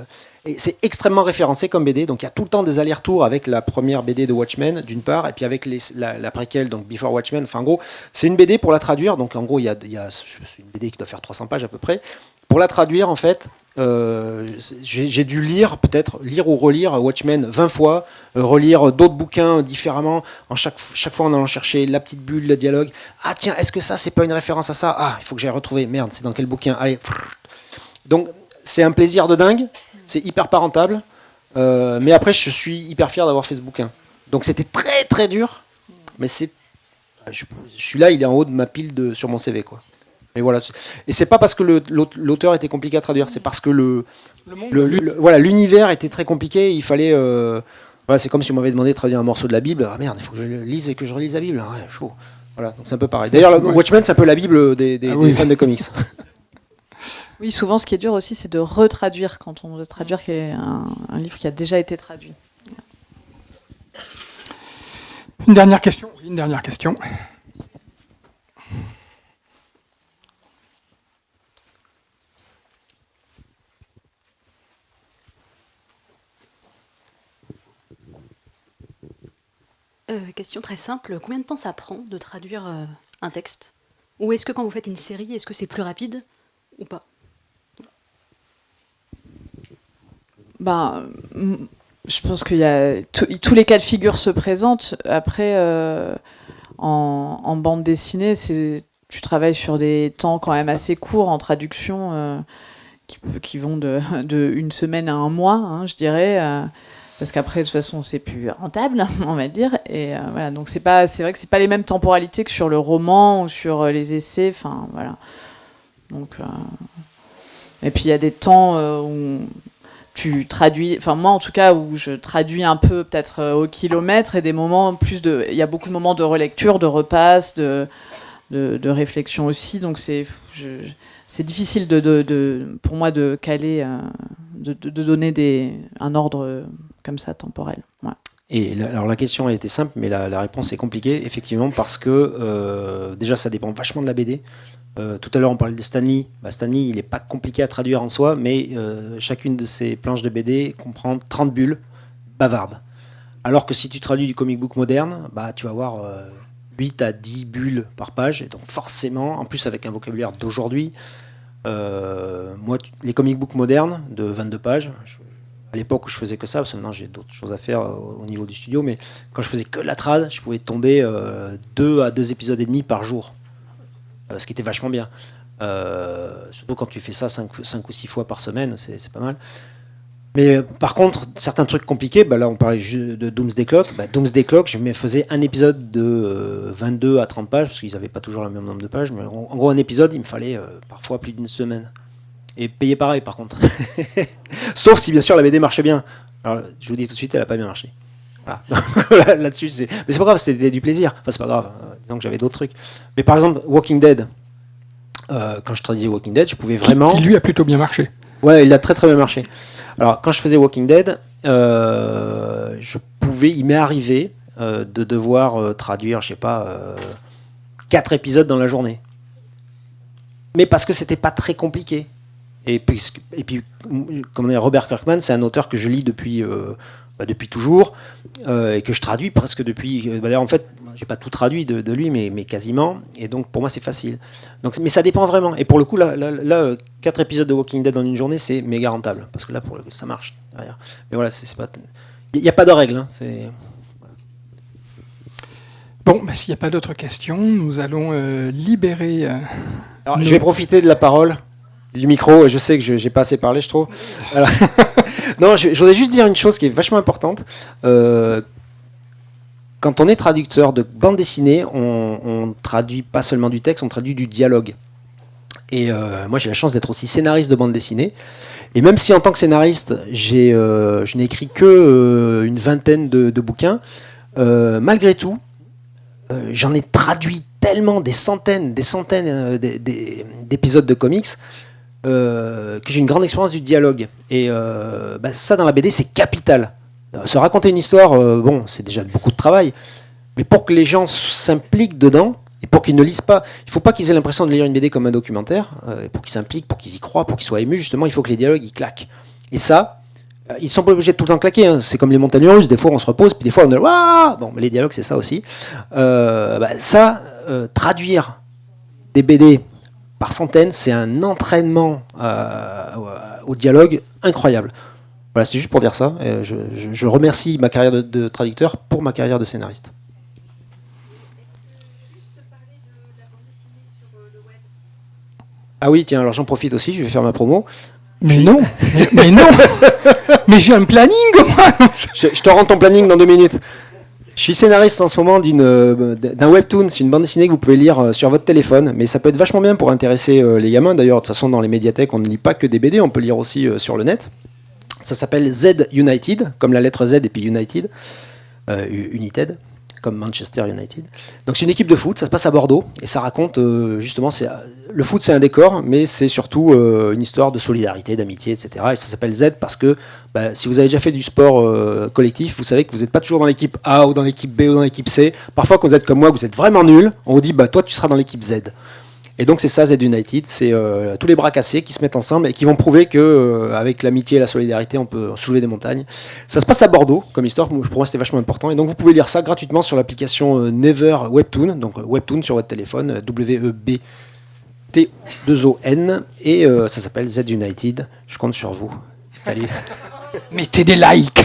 extrêmement référencé comme BD. Donc il y a tout le temps des allers-retours avec la première BD de Watchmen, d'une part, et puis avec la préquelle, donc Before Watchmen. Enfin, en gros, c'est une BD pour la traduire. Donc en gros, il y a une BD qui doit faire 300 pages à peu près. Pour la traduire, en fait, j'ai dû lire ou relire Watchmen 20 fois, relire d'autres bouquins différemment, chaque fois en allant chercher la petite bulle, le dialogue. Ah tiens, est-ce que ça c'est pas une référence à ça? Ah, il faut que j'aille retrouver. Merde, c'est dans quel bouquin? Allez. Donc c'est un plaisir de dingue, c'est hyper pas rentable, mais après je suis hyper fier d'avoir fait ce bouquin. Donc c'était très très dur, mais je suis là, il est en haut de ma pile sur mon CV, quoi. Mais voilà, et c'est pas parce que l'auteur était compliqué à traduire, c'est parce que l'univers était très compliqué. Il fallait, voilà, c'est comme si on m'avait demandé de traduire un morceau de la Bible. Ah merde, il faut que je lise et que je relise la Bible. Ouais, chaud. Voilà, donc c'est un peu pareil. D'ailleurs, Watchmen, c'est un peu la Bible des fans de comics. Oui, souvent, ce qui est dur aussi, c'est de retraduire quand on doit traduire un livre qui a déjà été traduit. Une dernière question. Question très simple, combien de temps ça prend de traduire un texte? Ou est-ce que quand vous faites une série, est-ce que c'est plus rapide ou pas? Je pense qu'il y a tous les cas de figure se présentent. Après, en bande dessinée, tu travailles sur des temps quand même assez courts en traduction, qui vont de une semaine à un mois, hein, je dirais. Parce qu'après, de toute façon, c'est plus rentable, on va dire. Et voilà, donc c'est vrai que c'est pas les mêmes temporalités que sur le roman ou sur les essais. Enfin, voilà. Donc, et puis il y a des temps où tu traduis. Enfin, moi, en tout cas, où je traduis un peu, peut-être au kilomètre, et des moments il y a beaucoup de moments de relecture, de repasse, de réflexion aussi. Donc c'est difficile pour moi de caler, de donner un ordre comme ça temporel. Ouais. Et alors la question a été simple, mais la réponse est compliquée, effectivement, parce que déjà ça dépend vachement de la BD. Tout à l'heure on parlait de Stan Lee. Stan Lee, il n'est pas compliqué à traduire en soi, mais chacune de ses planches de BD comprend 30 bulles bavardes. Alors que si tu traduis du comic book moderne, tu vas avoir 8 à 10 bulles par page, et donc forcément, en plus avec un vocabulaire d'aujourd'hui, Moi, les comic books modernes de 22 pages, à l'époque où je faisais que ça, parce que maintenant j'ai d'autres choses à faire au niveau du studio, mais quand je faisais que de la trad, je pouvais tomber 2 à 2 épisodes et demi par jour, ce qui était vachement bien. Surtout quand tu fais ça 5 ou 6 fois par semaine, c'est pas mal. Mais par contre, certains trucs compliqués, là on parlait de Doomsday Clock. Doomsday Clock, je me faisais un épisode de 22 à 30 pages, parce qu'ils n'avaient pas toujours le même nombre de pages, mais en gros un épisode, il me fallait parfois plus d'une semaine. Et payer pareil par contre. Sauf si bien sûr la BD marchait bien. Alors je vous dis tout de suite, elle n'a pas bien marché. Voilà. Là-dessus, mais c'est pas grave, c'était du plaisir. Enfin c'est pas grave, disons que j'avais d'autres trucs. Mais par exemple, Walking Dead, quand je traduisais Walking Dead, je pouvais vraiment... Qui lui a plutôt bien marché. Ouais, il a très très bien marché. Alors, quand je faisais Walking Dead, il m'est arrivé de devoir traduire, je sais pas, 4 épisodes dans la journée. Mais parce que c'était pas très compliqué. Et puis comment dire, Robert Kirkman, c'est un auteur que je lis depuis toujours et que je traduis presque depuis. D'ailleurs, en fait, j'ai pas tout traduit de lui, mais quasiment. Et donc, pour moi, c'est facile. Donc, mais ça dépend vraiment. Et pour le coup, là 4 épisodes de Walking Dead en une journée, c'est méga rentable. Parce que là, ça marche derrière. Mais voilà, c'est pas. Il n'y a pas de règle. Hein, Bon, s'il n'y a pas d'autres questions, nous allons libérer. Alors, je vais profiter de la parole, du micro. Je sais que j'ai pas assez parlé, je trouve. Alors, non, je voudrais juste dire une chose qui est vachement importante. Quand on est traducteur de bande dessinée, on traduit pas seulement du texte, on traduit du dialogue. Et moi, j'ai la chance d'être aussi scénariste de bande dessinée. Et même si en tant que scénariste, je n'ai écrit que une vingtaine de bouquins, malgré tout, j'en ai traduit tellement, des centaines d'épisodes de comics, que j'ai une grande expérience du dialogue. Et ça, dans la BD, c'est capital. Se raconter une histoire, c'est déjà beaucoup de travail, mais pour que les gens s'impliquent dedans, et pour qu'ils ne lisent pas, il ne faut pas qu'ils aient l'impression de lire une BD comme un documentaire, pour qu'ils s'impliquent, pour qu'ils y croient, pour qu'ils soient émus, justement, il faut que les dialogues, ils claquent. Et ça, ils ne sont pas obligés de tout le temps claquer, hein. C'est comme les montagnes russes, des fois on se repose, puis des fois on est waouh. Bon, mais les dialogues, c'est ça aussi. Traduire des BD par centaines, c'est un entraînement au dialogue incroyable. Voilà, c'est juste pour dire ça. Je remercie ma carrière de traducteur pour ma carrière de scénariste. Ah oui, tiens, alors j'en profite aussi, je vais faire ma promo. Mais non, mais non. Mais j'ai un planning, moi. Je te rends ton planning dans 2 minutes. Je suis scénariste en ce moment d'un webtoon, c'est une bande dessinée que vous pouvez lire sur votre téléphone, mais ça peut être vachement bien pour intéresser les gamins. D'ailleurs, de toute façon, dans les médiathèques, on ne lit pas que des BD, on peut lire aussi sur le net. Ça s'appelle Z United, comme la lettre Z et puis United, United, comme Manchester United. Donc c'est une équipe de foot, ça se passe à Bordeaux, et ça raconte justement, le foot c'est un décor, mais c'est surtout une histoire de solidarité, d'amitié, etc. Et ça s'appelle Z parce que si vous avez déjà fait du sport collectif, vous savez que vous n'êtes pas toujours dans l'équipe A ou dans l'équipe B ou dans l'équipe C. Parfois quand vous êtes comme moi, vous êtes vraiment nul, on vous dit toi tu seras dans l'équipe Z. Et donc c'est ça, Z United, c'est tous les bras cassés qui se mettent ensemble et qui vont prouver que avec l'amitié et la solidarité, on peut soulever des montagnes. Ça se passe à Bordeaux comme histoire, pour moi c'était vachement important. Et donc vous pouvez lire ça gratuitement sur l'application Never Webtoon, donc Webtoon sur votre téléphone, WEBT2ON, et ça s'appelle Z United. Je compte sur vous. Salut. Mettez des likes.